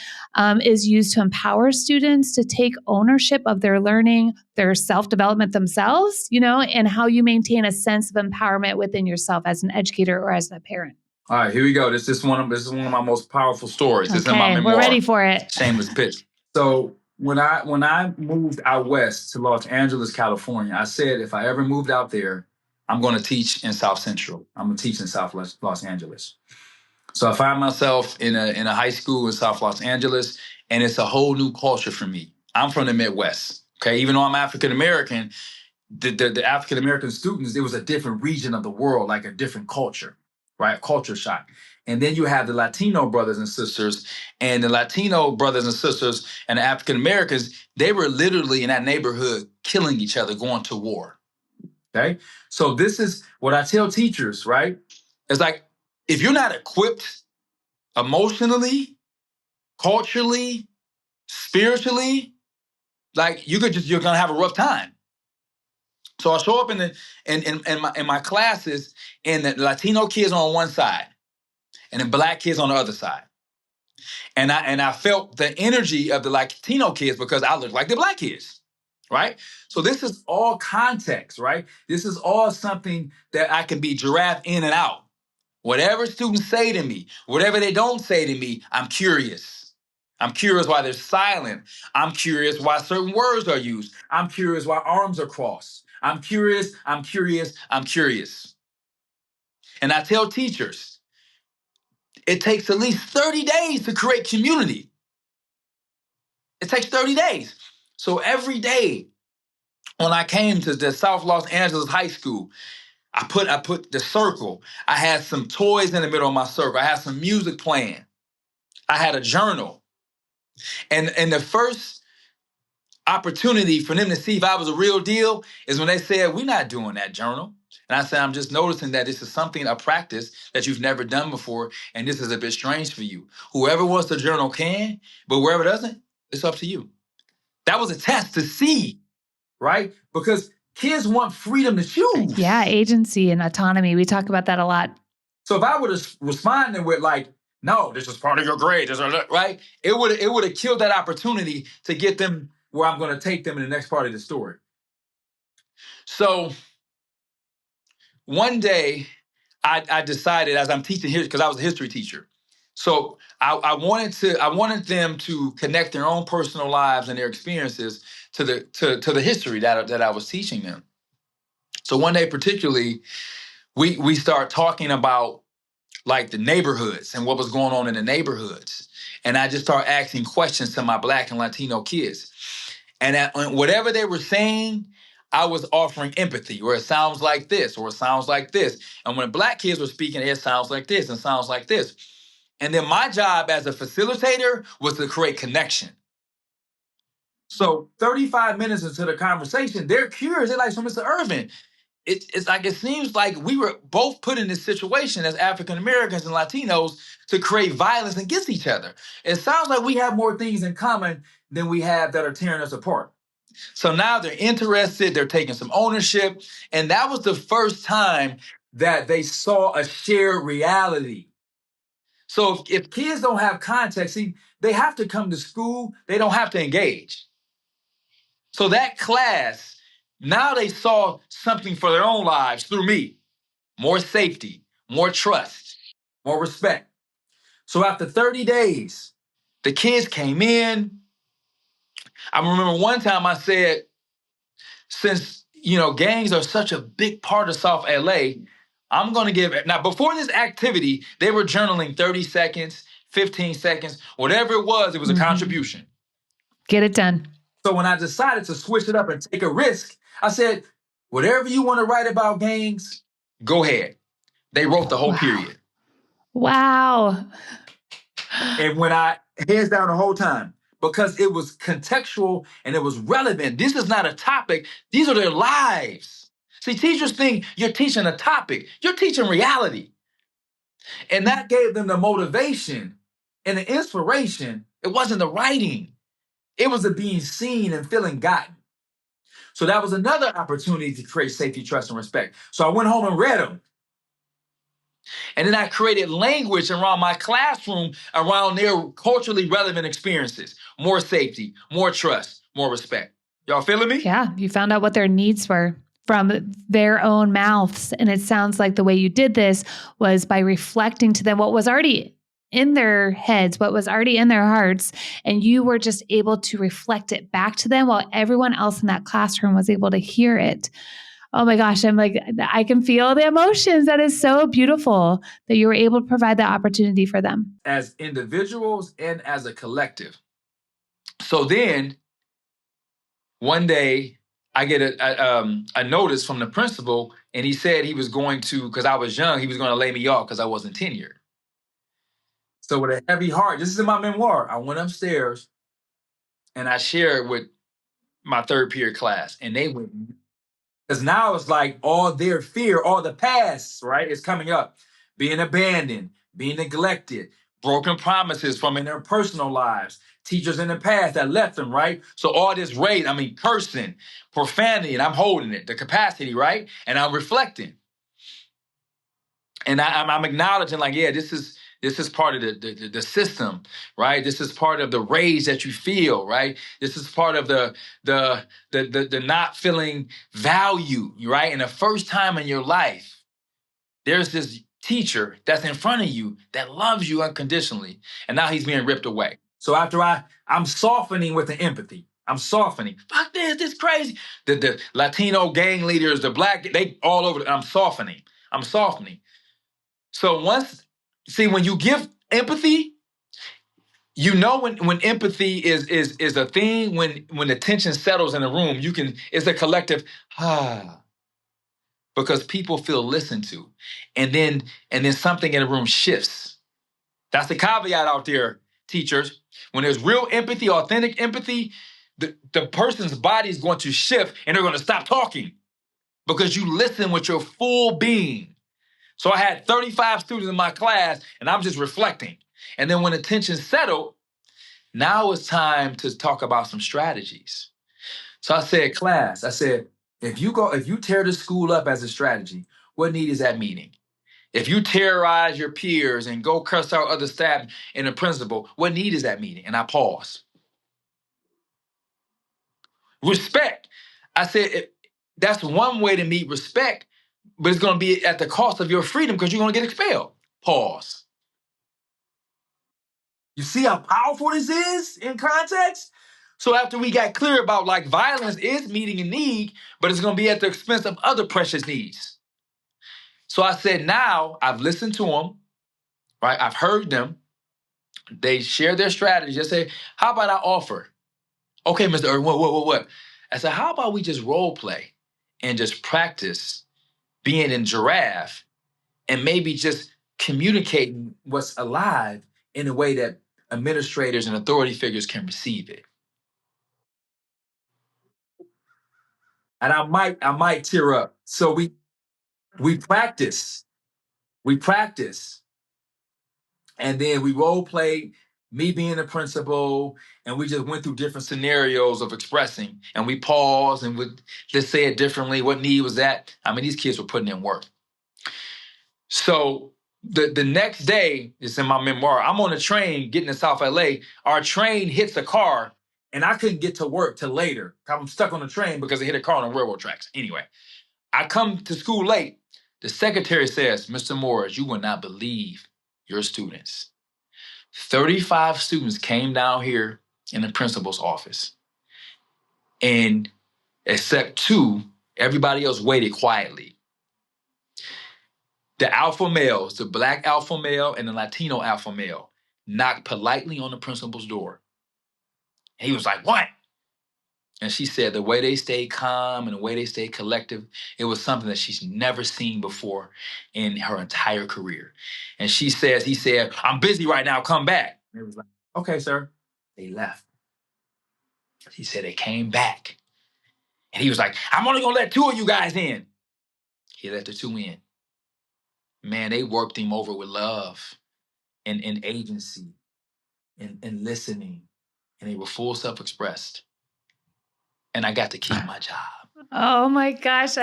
is used to empower students to take ownership of their learning, their self-development themselves, and how you maintain a sense of empowerment within yourself as an educator or as a parent? All right, here we go. This is one of my most powerful stories. It's in my memoir. We're ready for it. Shameless pitch. So when I moved out west to Los Angeles, California, I said if I ever moved out there, I'm going to teach in South Central. I'm going to teach in South Los Angeles. So I find myself in a high school in South Los Angeles, and it's a whole new culture for me. I'm from the Midwest. Okay, even though I'm African American, the African American students, it was a different region of the world, like a different culture, right? Culture shock. And then you have the Latino brothers and sisters, and the Latino brothers and sisters and the African Americans, they were literally in that neighborhood killing each other, going to war. Okay, so this is what I tell teachers, right? It's like, if you're not equipped emotionally, culturally, spiritually, like you're gonna have a rough time. So I show up in my classes, and the Latino kids on one side, and the Black kids on the other side, and I felt the energy of the Latino kids because I look like the Black kids, right? So this is all context, right? This is all something that I can be giraffe in and out. Whatever students say to me, whatever they don't say to me, I'm curious. I'm curious why they're silent. I'm curious why certain words are used. I'm curious why arms are crossed. I'm curious. And I tell teachers, it takes at least 30 days to create community. It takes 30 days. So every day when I came to the South Los Angeles High School, I put the circle. I had some toys in the middle of my circle. I had some music playing. I had a journal. And the first opportunity for them to see if I was a real deal is when they said, we're not doing that journal. And I said, I'm just noticing that this is a practice that you've never done before, and this is a bit strange for you. Whoever wants the journal can, but whoever doesn't, it's up to you. That was a test to see, right? Because kids want freedom to choose. Yeah, agency and autonomy. We talk about that a lot. So if I would have responded with like, no, this is part of your grade, right? It would have killed that opportunity to get them where I'm going to take them in the next part of the story. So one day I decided, as I'm teaching here, because I was a history teacher. So I wanted them to connect their own personal lives and their experiences to the history that I was teaching them. So one day particularly, we start talking about like the neighborhoods and what was going on in the neighborhoods. And I just start asking questions to my Black and Latino kids. And whatever they were saying, I was offering empathy, or it sounds like this, or it sounds like this. And when Black kids were speaking, it sounds like this and sounds like this. And then my job as a facilitator was to create connection. So 35 minutes into the conversation, they're curious. They're like, so Mr. Ervin, it's like, it seems like we were both put in this situation as African Americans and Latinos to create violence against each other. It sounds like we have more things in common than we have that are tearing us apart. So now they're interested, they're taking some ownership. And that was the first time that they saw a shared reality. So if kids don't have context, see, they have to come to school, they don't have to engage. So that class, Now they saw something for their own lives through me. More safety, more trust, more respect. So after 30 days, the kids came in. I remember one time I said, since gangs are such a big part of South LA, I'm gonna give it. Now, before this activity, they were journaling 30 seconds, 15 seconds, whatever it was a contribution. Get it done. So when I decided to switch it up and take a risk, I said, whatever you want to write about gangs, go ahead. They wrote the whole period. Wow. And when I hands down the whole time, because it was contextual and it was relevant. This is not a topic. These are their lives. See, teachers think you're teaching a topic. You're teaching reality. And that gave them the motivation and the inspiration. It wasn't the writing. It was the being seen and feeling gotten. So that was another opportunity to create safety, trust, and respect. So I went home and read them. And then I created language around my classroom around their culturally relevant experiences. More safety, more trust, more respect. Y'all feeling me? Yeah, you found out what their needs were from their own mouths. And it sounds like the way you did this was by reflecting to them what was already in their heads, what was already in their hearts. And you were just able to reflect it back to them while everyone else in that classroom was able to hear it. Oh my gosh, I'm like, I can feel the emotions. That is so beautiful that you were able to provide that opportunity for them. As individuals and as a collective. So then, one day, I get a notice from the principal, and he said he was going to, because I was young, he was going to lay me off because I wasn't tenured. So with a heavy heart, this is in my memoir, I went upstairs and I shared with my third period class, and they went, because now it's like all their fear, all the past, right, is coming up. Being abandoned, being neglected, broken promises from in their personal lives, teachers in the past that left them, right? So all this rage, cursing, profanity, and I'm holding it, the capacity, right? And I'm reflecting. And I'm acknowledging, like, yeah, this is part of the system, right? This is part of the rage that you feel, right? This is part of the not feeling value, right? And the first time in your life, there's this teacher that's in front of you that loves you unconditionally, and now he's being ripped away. So after I'm softening with the empathy. I'm softening. Fuck this crazy. The Latino gang leaders, the black, they all over. I'm softening. So when you give empathy, you know when empathy is a thing, when the tension settles in the room, it's a collective because people feel listened to. And then something in the room shifts. That's the caveat out there, teachers. When there's real empathy, authentic empathy, the person's body is going to shift and they're going to stop talking because you listen with your full being. So I had 35 students in my class, and I'm just reflecting. And then when the tension settled, now it's time to talk about some strategies. So I said, class, if you tear the school up as a strategy, what need is that meeting? If you terrorize your peers and go curse out other staff and the principal, what need is that meeting? And I pause. Respect. I said, that's one way to meet respect, but it's going to be at the cost of your freedom because you're going to get expelled. Pause. You see how powerful this is in context? So after we got clear about like violence is meeting a need, but it's going to be at the expense of other precious needs. So I said, now I've listened to them, right? I've heard them. They share their strategies. I say, how about I offer? Okay, Mr. Ervin, what? I said, how about we just role play and just practice being in giraffe and maybe just communicating what's alive in a way that administrators and authority figures can receive it. And I might tear up. So we practice. And then we role played me being the principal, and we just went through different scenarios of expressing. And we paused and would just say it differently. What need was that? These kids were putting in work. So the next day, it's in my memoir, I'm on a train getting to South LA. Our train hits a car And I couldn't get to work till later. I'm stuck on the train because I hit a car on the railroad tracks. Anyway, I come to school late. The secretary says, Mr. Morris, you will not believe your students. 35 students came down here in the principal's office. And except 2, everybody else waited quietly. The alpha males, the black alpha male and the Latino alpha male, knocked politely on the principal's door. And he was like, what? And she said the way they stayed calm and the way they stayed collective, it was something that she's never seen before in her entire career. And he said, I'm busy right now, come back. And it was like, okay, sir. They left. He said they came back. And he was like, I'm only gonna let 2 of you guys in. He let the 2 in. Man, they worked him over with love and agency and listening. And they were full self-expressed. And I got to keep my job. Oh my gosh.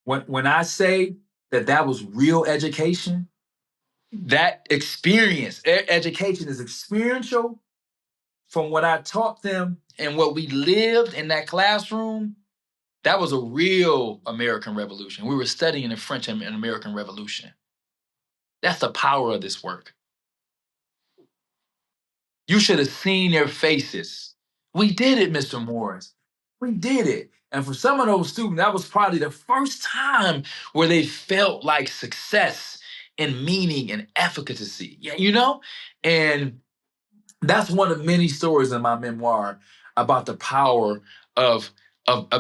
When I say that was real education, that experience, education is experiential from what I taught them and what we lived in that classroom. That was a real American Revolution. We were studying the French and American Revolution. That's the power of this work. You should have seen their faces. We did it, Mr. Morris. We did it. And for some of those students, that was probably the first time where they felt like success and meaning and efficacy. Yeah, you know? And that's one of many stories in my memoir about the power of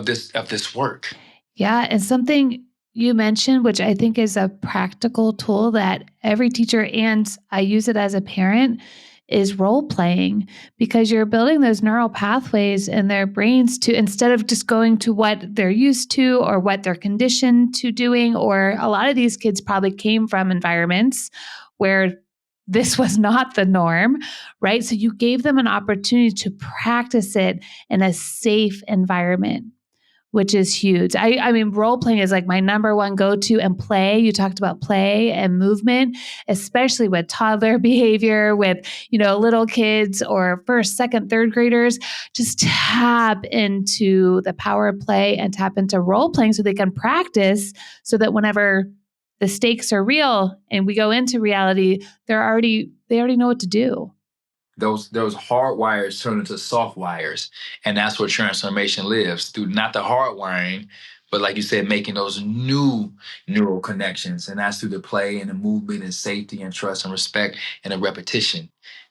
this work. Yeah, and something you mentioned, which I think is a practical tool that every teacher, and I use it as a parent, is role playing, because you're building those neural pathways in their brains to, instead of just going to what they're used to or what they're conditioned to doing, or a lot of these kids probably came from environments where this was not the norm, right? So you gave them an opportunity to practice it in a safe environment, which is huge. I mean, role playing is like my number one go-to, and play. You talked about play and movement, especially with toddler behavior, with, little kids or first, second, third graders. Just tap into the power of play and tap into role playing so they can practice, so that whenever the stakes are real and we go into reality, they already know what to do. Those hard wires turn into soft wires. And that's where transformation lives, through not the hard wiring, but like you said, making those new neural connections. And that's through the play and the movement and safety and trust and respect and the repetition,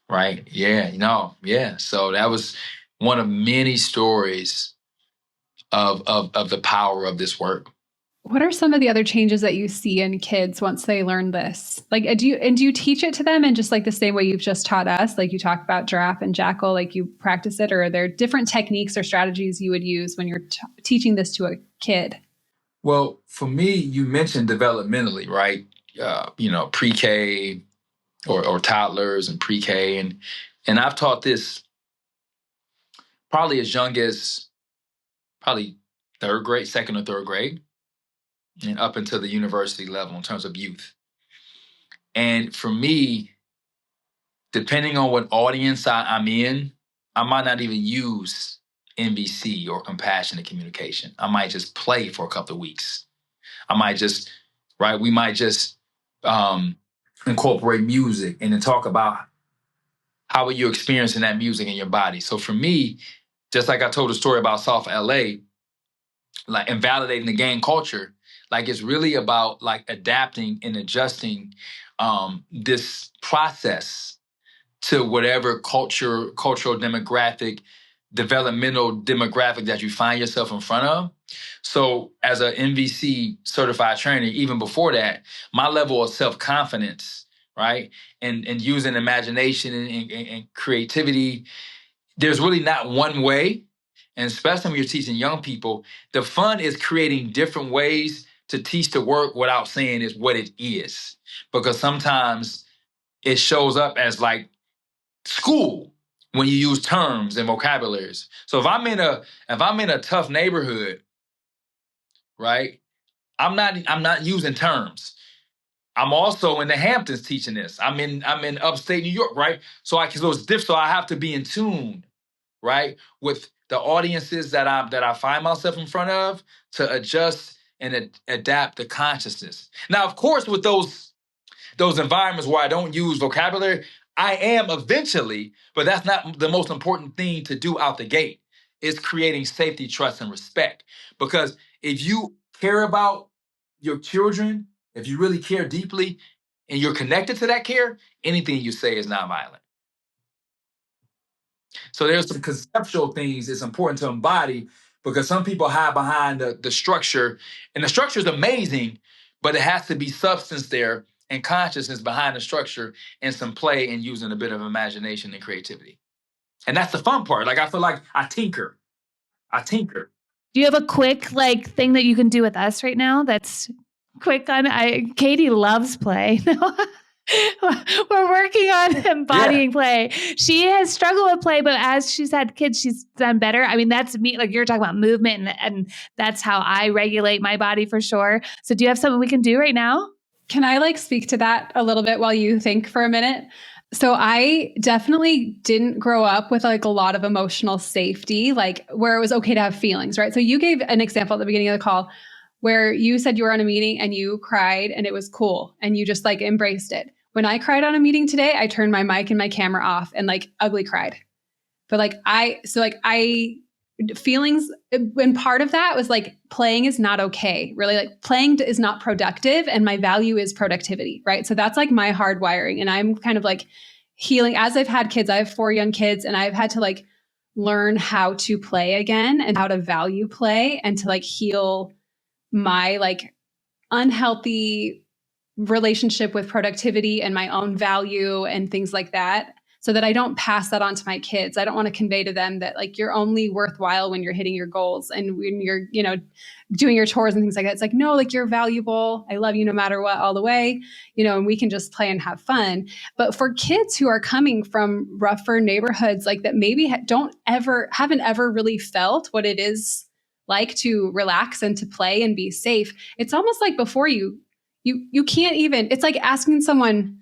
right? Yeah. So that was one of many stories of the power of this work. What are some of the other changes that you see in kids once they learn this? Like, do you teach it to them in just like the same way you've just taught us? Like you talk about giraffe and jackal, like you practice it, or are there different techniques or strategies you would use when you're teaching this to a kid? Well, for me, you mentioned developmentally, right? Pre-K or toddlers and pre-K, and I've taught this probably as young as probably third grade, second or third grade, and up until the university level in terms of youth. And for me, depending on what audience I'm in, I might not even use NVC or compassionate communication. I might just play for a couple of weeks. We might just incorporate music and then talk about how are you experiencing that music in your body. So for me, just like I told a story about South LA, like invalidating the gang culture, like it's really about like adapting and adjusting this process to whatever cultural demographic, developmental demographic that you find yourself in front of. So as an NVC certified trainer, even before that, my level of self-confidence, right? And using imagination and creativity, there's really not one way. And especially when you're teaching young people, the fun is creating different ways to teach the work without saying it's what it is. Because sometimes it shows up as like school when you use terms and vocabularies. So if I'm in a tough neighborhood, right, I'm not using terms. I'm also in the Hamptons teaching this. I'm in upstate New York, right? So it's different. So I have to be in tune right? With the audiences that I find myself in front of, to adjust and adapt the consciousness. Now, of course, with those environments where I don't use vocabulary, I am eventually, but that's not the most important thing to do out the gate. It's creating safety, trust, and respect. Because if you care about your children, if you really care deeply, and you're connected to that care, anything you say is nonviolent. So there's some conceptual things it's important to embody, because some people hide behind the structure, and the structure is amazing, but it has to be substance there and consciousness behind the structure, and some play and using a bit of imagination and creativity. And that's the fun part. Like, I feel like I tinker. Do you have a quick thing that you can do with us right now that's quick on? Katie loves play. We're working on embodying play. She has struggled with play, but as she's had kids, she's done better. I mean, that's me. Like, you're talking about movement, and that's how I regulate my body for sure. So do you have something we can do right now? Can I speak to that a little bit while you think for a minute? So I definitely didn't grow up with a lot of emotional safety, where it was okay to have feelings, right? So you gave an example at the beginning of the call where you said you were on a meeting and you cried and it was cool and you just embraced it. When I cried on a meeting today, I turned my mic and my camera off and ugly cried. But feelings, when part of that was playing is not okay. Really, playing is not productive, and my value is productivity, right? So that's my hard wiring, and I'm kind of healing as I've had kids. I have 4 young kids, and I've had to learn how to play again and how to value play, and to heal my unhealthy relationship with productivity and my own value and things like that, so that I don't pass that on to my kids. I don't want to convey to them that you're only worthwhile when you're hitting your goals and when you're, doing your chores and things like that. It's no, you're valuable. I love you no matter what, all the way, and we can just play and have fun. But for kids who are coming from rougher neighborhoods, that maybe haven't ever really felt what it is to relax and to play and be safe. It's almost before you can't even, it's asking someone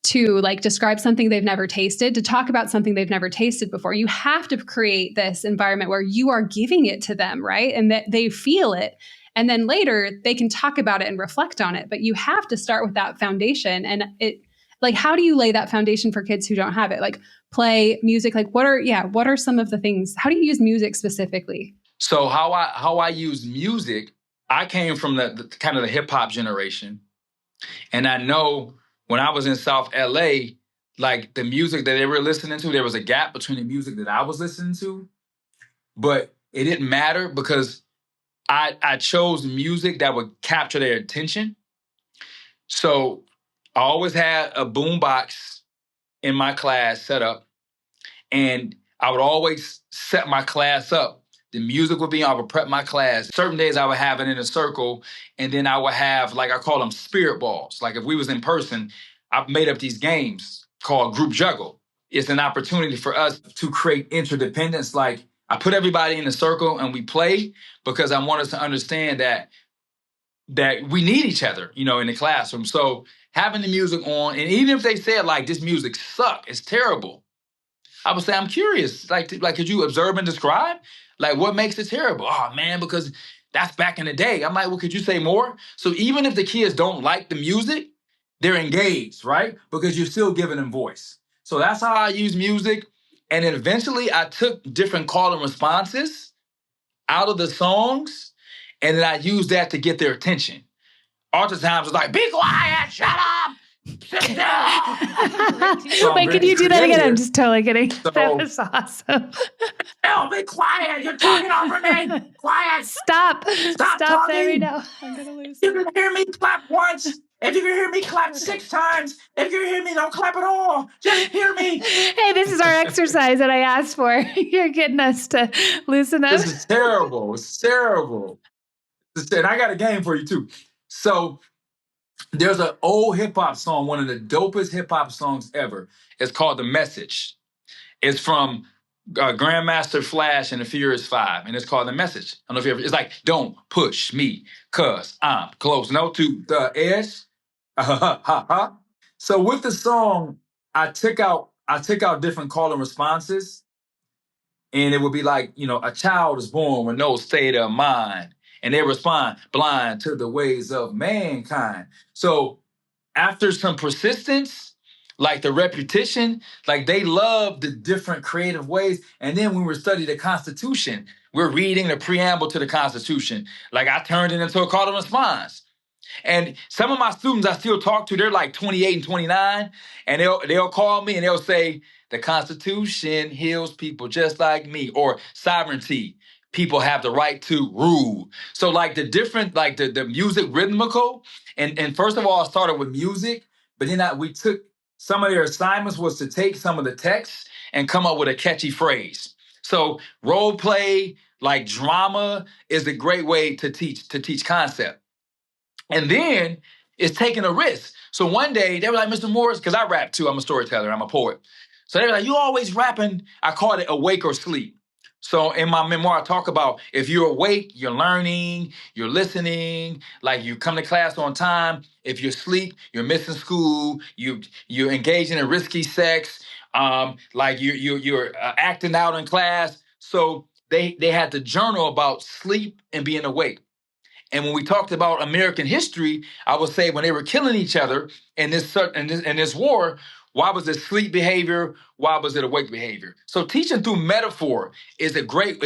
to describe something they've never tasted, to talk about something they've never tasted before. You have to create this environment where you are giving it to them, right? And that they feel it. And then later they can talk about it and reflect on it. But you have to start with that foundation. And how do you lay that foundation for kids who don't have it? Play, music, what are some of the things? How do you use music specifically? So how I use music, I came from the kind of the hip hop generation. And I know when I was in South LA, the music that they were listening to, there was a gap between the music that I was listening to. But it didn't matter, because I chose music that would capture their attention. So I always had a boombox in my class set up, and I would always set my class up. The music would be on, I would prep my class. Certain days I would have it in a circle, and then I would have, I call them spirit balls. If we was in person, I've made up these games called group juggle. It's an opportunity for us to create interdependence. I put everybody in a circle and we play, because I want us to understand that we need each other, in the classroom. So having the music on, and even if they said this music suck, it's terrible, I would say, I'm curious. Could you observe and describe? What makes it terrible? Oh, man, because that's back in the day. I'm well, could you say more? So even if the kids don't like the music, they're engaged, right? Because you're still giving them voice. So that's how I use music. And then eventually I took different call and responses out of the songs, and then I used that to get their attention. Oftentimes it's be quiet, shut up. Wait, can you do that again? I'm just totally kidding. So, that was awesome. No, be quiet. You're talking over me. Quiet. Stop talking. There we go. I'm going to lose You can hear me clap once. If you can hear me clap 6 times. If you can hear me, don't clap at all. Just hear me. Hey, this is our exercise that I asked for. You're getting us to loosen up. This is terrible. It's terrible. And I got a game for you, too. So there's an old hip-hop song, one of the dopest hip-hop songs ever. It's called The Message. It's from Grandmaster Flash and the Furious 5, and it's called The Message. I don't know if you ever, it's don't push me, cause I'm close. No, to the edge. So with the song, I took out different call and responses, And it would be like, a child is born with no state of mind. And they respond, blind to the ways of mankind. So after some persistence, like the repetition, like they love the different creative ways. And then when we study the Constitution, we're reading the preamble to the Constitution. Like I turned it into a call and response. And some of my students I still talk to, they're like 28 and 29, and they'll call me and they'll say, the Constitution heals people just like me, or sovereignty. People have the right to rule. So like the different, like the music rhythmical, and first of all, I started with music, but then we took some of their assignments was to take some of the text and come up with a catchy phrase. So role play, like drama, is a great way to teach concept. And then it's taking a risk. So one day they were like, Mr. Morris, because I rap too. I'm a storyteller. I'm a poet. So they were like, you always rapping. I call it awake or sleep. So in my memoir, I talk about if you're awake, you're learning, you're listening, like you come to class on time. If you're asleep, you're missing school, you're engaging in risky sex, like you're acting out in class. So they had to journal about sleep and being awake. And when we talked about American history, I would say when they were killing each other in this war, why was it sleep behavior? Why was it awake behavior? So teaching through metaphor is a great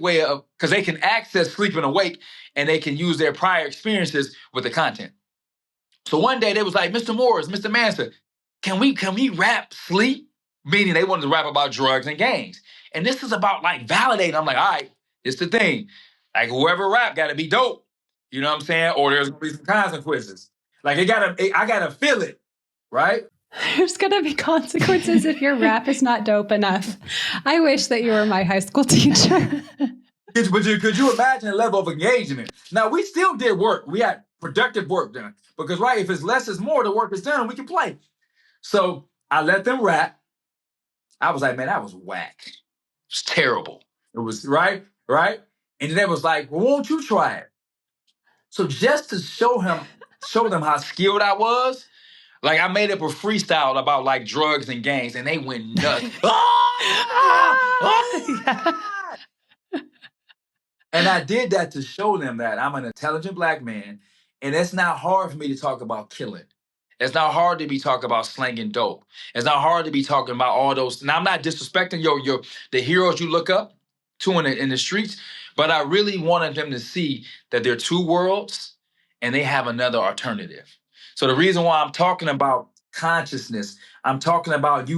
way of, because they can access sleep and awake, and they can use their prior experiences with the content. So one day they was like, Mr. Morris, Mr. Manson, can we rap sleep? Meaning they wanted to rap about drugs and gangs. And this is about like validating. I'm like, all right, it's the thing. Like whoever rap got to be dope. You know what I'm saying? Or there's gonna be some consequences. Like I gotta feel it, right? There's going to be consequences if your rap is not dope enough. I wish that you were my high school teacher. But could you imagine the level of engagement? Now, we still did work. We had productive work done. Because, right, if it's less is more, the work is done, we can play. So I let them rap. I was like, man, that was whack. It was terrible. It was, right? And then they was like, well, won't you try it? So just to show them how skilled I was, like I made up a freestyle about like drugs and gangs, and they went nuts. And I did that to show them that I'm an intelligent Black man, and it's not hard for me to talk about killing. It's not hard to be talking about slanging dope. It's not hard to be talking about all those. Now I'm not disrespecting the heroes you look up to in the streets, but I really wanted them to see that there are two worlds and they have another alternative. So the reason why I'm talking about consciousness, I'm talking about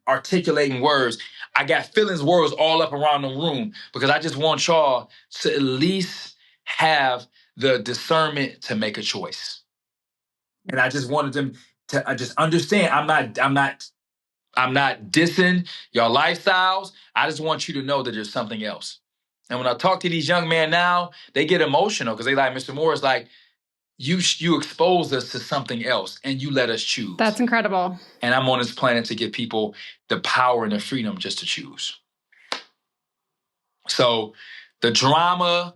articulating words. I got feelings words all up around the room because I just want y'all to at least have the discernment to make a choice. And I just wanted them to just understand I'm not dissing your lifestyles. I just want you to know that there's something else. And when I talk to these young men now, they get emotional because they like, Mr. Morris, like, you expose us to something else and you let us choose. That's incredible. And I'm on this planet to give people the power and the freedom just to choose. So the drama,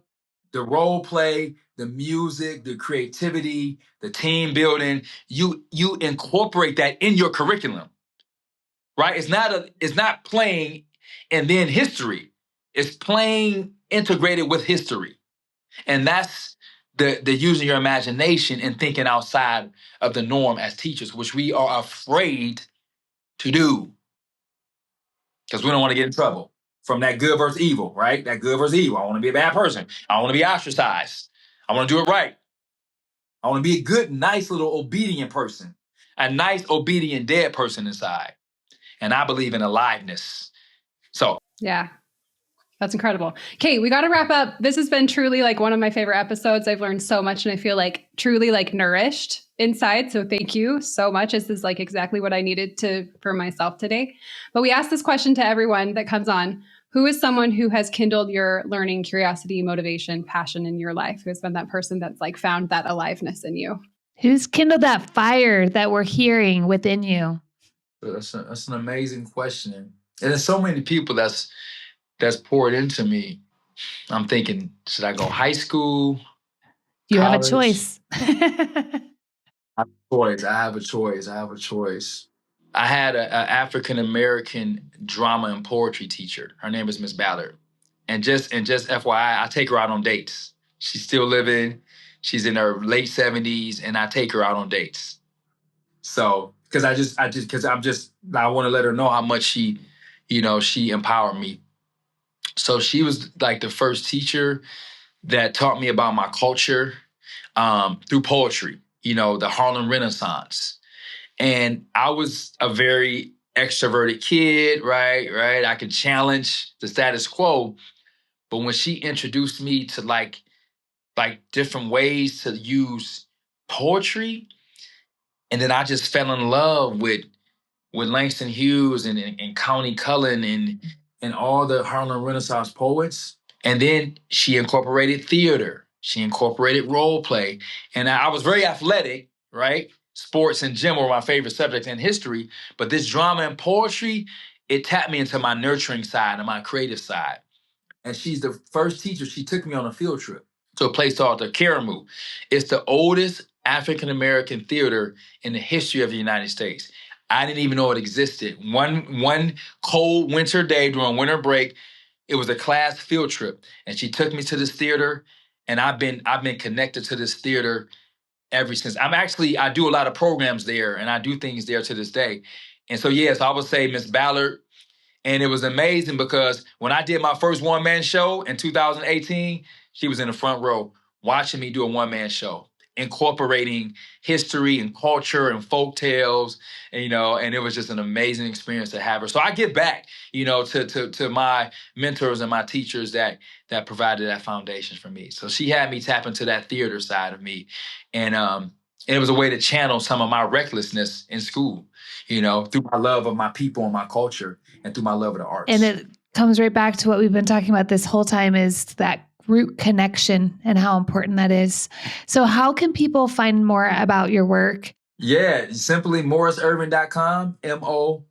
the role play, the music, the creativity, the team building, you incorporate that in your curriculum, right? It's not playing and then history. It's playing integrated with history. And that's the using your imagination and thinking outside of the norm as teachers, which we are afraid to do because we don't want to get in trouble from that good versus evil, right? That good versus evil. I want to be a bad person. I want to be ostracized. I want to do it right. I want to be a good, nice little obedient person, a nice, obedient, dead person inside. And I believe in aliveness. So, yeah. That's incredible. Okay, we got to wrap up. This has been truly like one of my favorite episodes. I've learned so much and I feel like truly like nourished inside. So thank you so much. This is like exactly what I needed for myself today. But we ask this question to everyone that comes on. Who is someone who has kindled your learning, curiosity, motivation, passion in your life? Who has been that person that's like found that aliveness in you? Who's kindled that fire that we're hearing within you? That's an amazing question. And there's so many people that's poured into me. I'm thinking, should I go high school? You college? have a choice. I have a choice. I had an African-American drama and poetry teacher. Her name is Miss Ballard. And just FYI, I take her out on dates. She's still living. She's in her late 70s, and I take her out on dates. So, because I want to let her know how much she empowered me. So she was like the first teacher that taught me about my culture through poetry, the Harlem Renaissance. And I was a very extroverted kid, right? I could challenge the status quo. But when she introduced me to like different ways to use poetry, and then I just fell in love with Langston Hughes and Countee Cullen and all the Harlem Renaissance poets. And then she incorporated theater. She incorporated role play. And I was very athletic, right? Sports and gym were my favorite subjects in history. But this drama and poetry, it tapped me into my nurturing side and my creative side. And she's the first teacher. She took me on a field trip to a place called the Karamu. It's the oldest African-American theater in the history of the United States. I didn't even know it existed. One cold winter day during winter break, it was a class field trip, and she took me to this theater, and I've been connected to this theater ever since. I do a lot of programs there, and I do things there to this day. And so yes, I would say Miss Ballard. And it was amazing because when I did my first one-man show in 2018, she was in the front row watching me do a one-man show, incorporating history and culture and folk tales, and it was just an amazing experience to have her. So I give back, to my mentors and my teachers that provided that foundation for me. So she had me tap into that theater side of me. And it was a way to channel some of my recklessness in school, through my love of my people and my culture and through my love of the arts. And it comes right back to what we've been talking about this whole time, is that root connection and how important that is. So how can people find more about your work? Yeah, simply morriservin.com, MORRISERV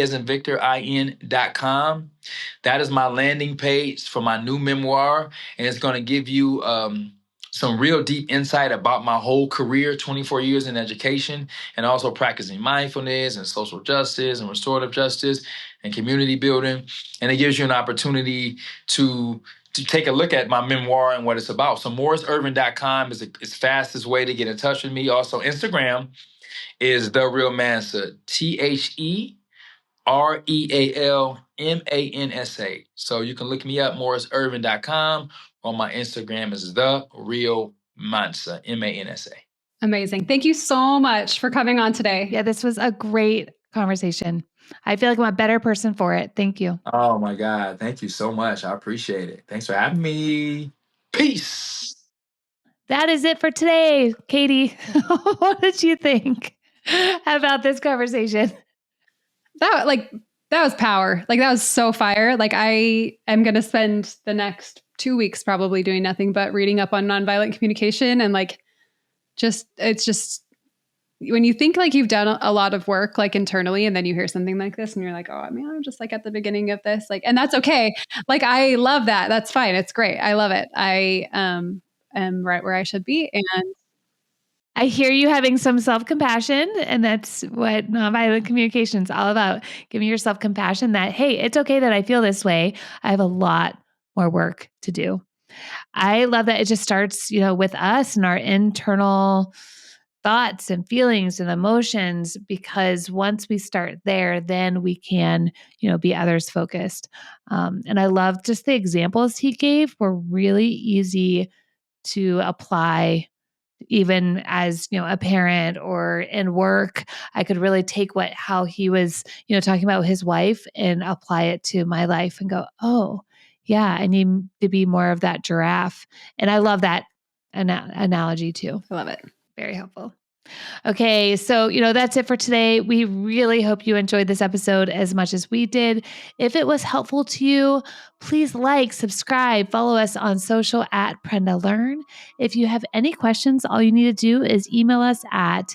as in Victor, IN.com. That is my landing page for my new memoir. And it's going to give you some real deep insight about my whole career, 24 years in education, and also practicing mindfulness and social justice and restorative justice and community building. And it gives you an opportunity to take a look at my memoir and what it's about. So morriservin.com is the fastest way to get in touch with me. Also, Instagram is The Real Mansa, TheRealMansa. So you can look me up, morriservin.com, or my Instagram is The Real Mansa, MANSA. Amazing. Thank you so much for coming on today. Yeah, this was a great conversation. I feel like I'm a better person for it. Thank you. Oh my God. Thank you so much. I appreciate it. Thanks for having me. Peace. That is it for today. Kaity, what did you think about this conversation? That was power. Like, that was so fire. Like, I am going to spend the next 2 weeks probably doing nothing but reading up on nonviolent communication. And it's just when you think like you've done a lot of work like internally, and then you hear something like this and you're like, oh, I mean, I'm just like at the beginning of this, and that's okay. Like, I love that. That's fine. It's great. I love it. I am right where I should be. And I hear you having some self-compassion, and that's what nonviolent communication is all about. Giving yourself compassion that, hey, it's okay that I feel this way. I have a lot more work to do. I love that it just starts, with us and our internal thoughts and feelings and emotions, because once we start there, then we can, be others focused. And I love just the examples he gave were really easy to apply, even as, a parent or in work. I could really take how he was, talking about his wife and apply it to my life and go, oh yeah, I need to be more of that giraffe. And I love that analogy too. I love it. Very helpful. Okay, so, that's it for today. We really hope you enjoyed this episode as much as we did. If it was helpful to you, please subscribe, follow us on social at Prenda Learn. If you have any questions, all you need to do is email us at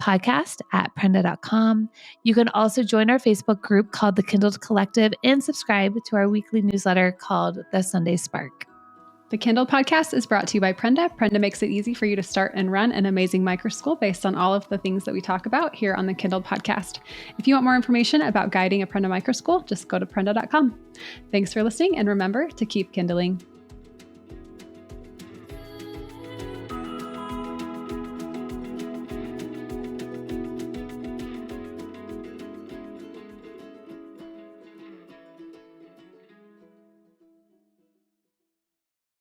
podcast@prenda.com. You can also join our Facebook group called the KindlED Collective and subscribe to our weekly newsletter called The Sunday Spark. The KindlED podcast is brought to you by Prenda. Prenda makes it easy for you to start and run an amazing microschool based on all of the things that we talk about here on the KindlED podcast. If you want more information about guiding a Prenda microschool, just go to prenda.com. Thanks for listening, and remember to keep kindling.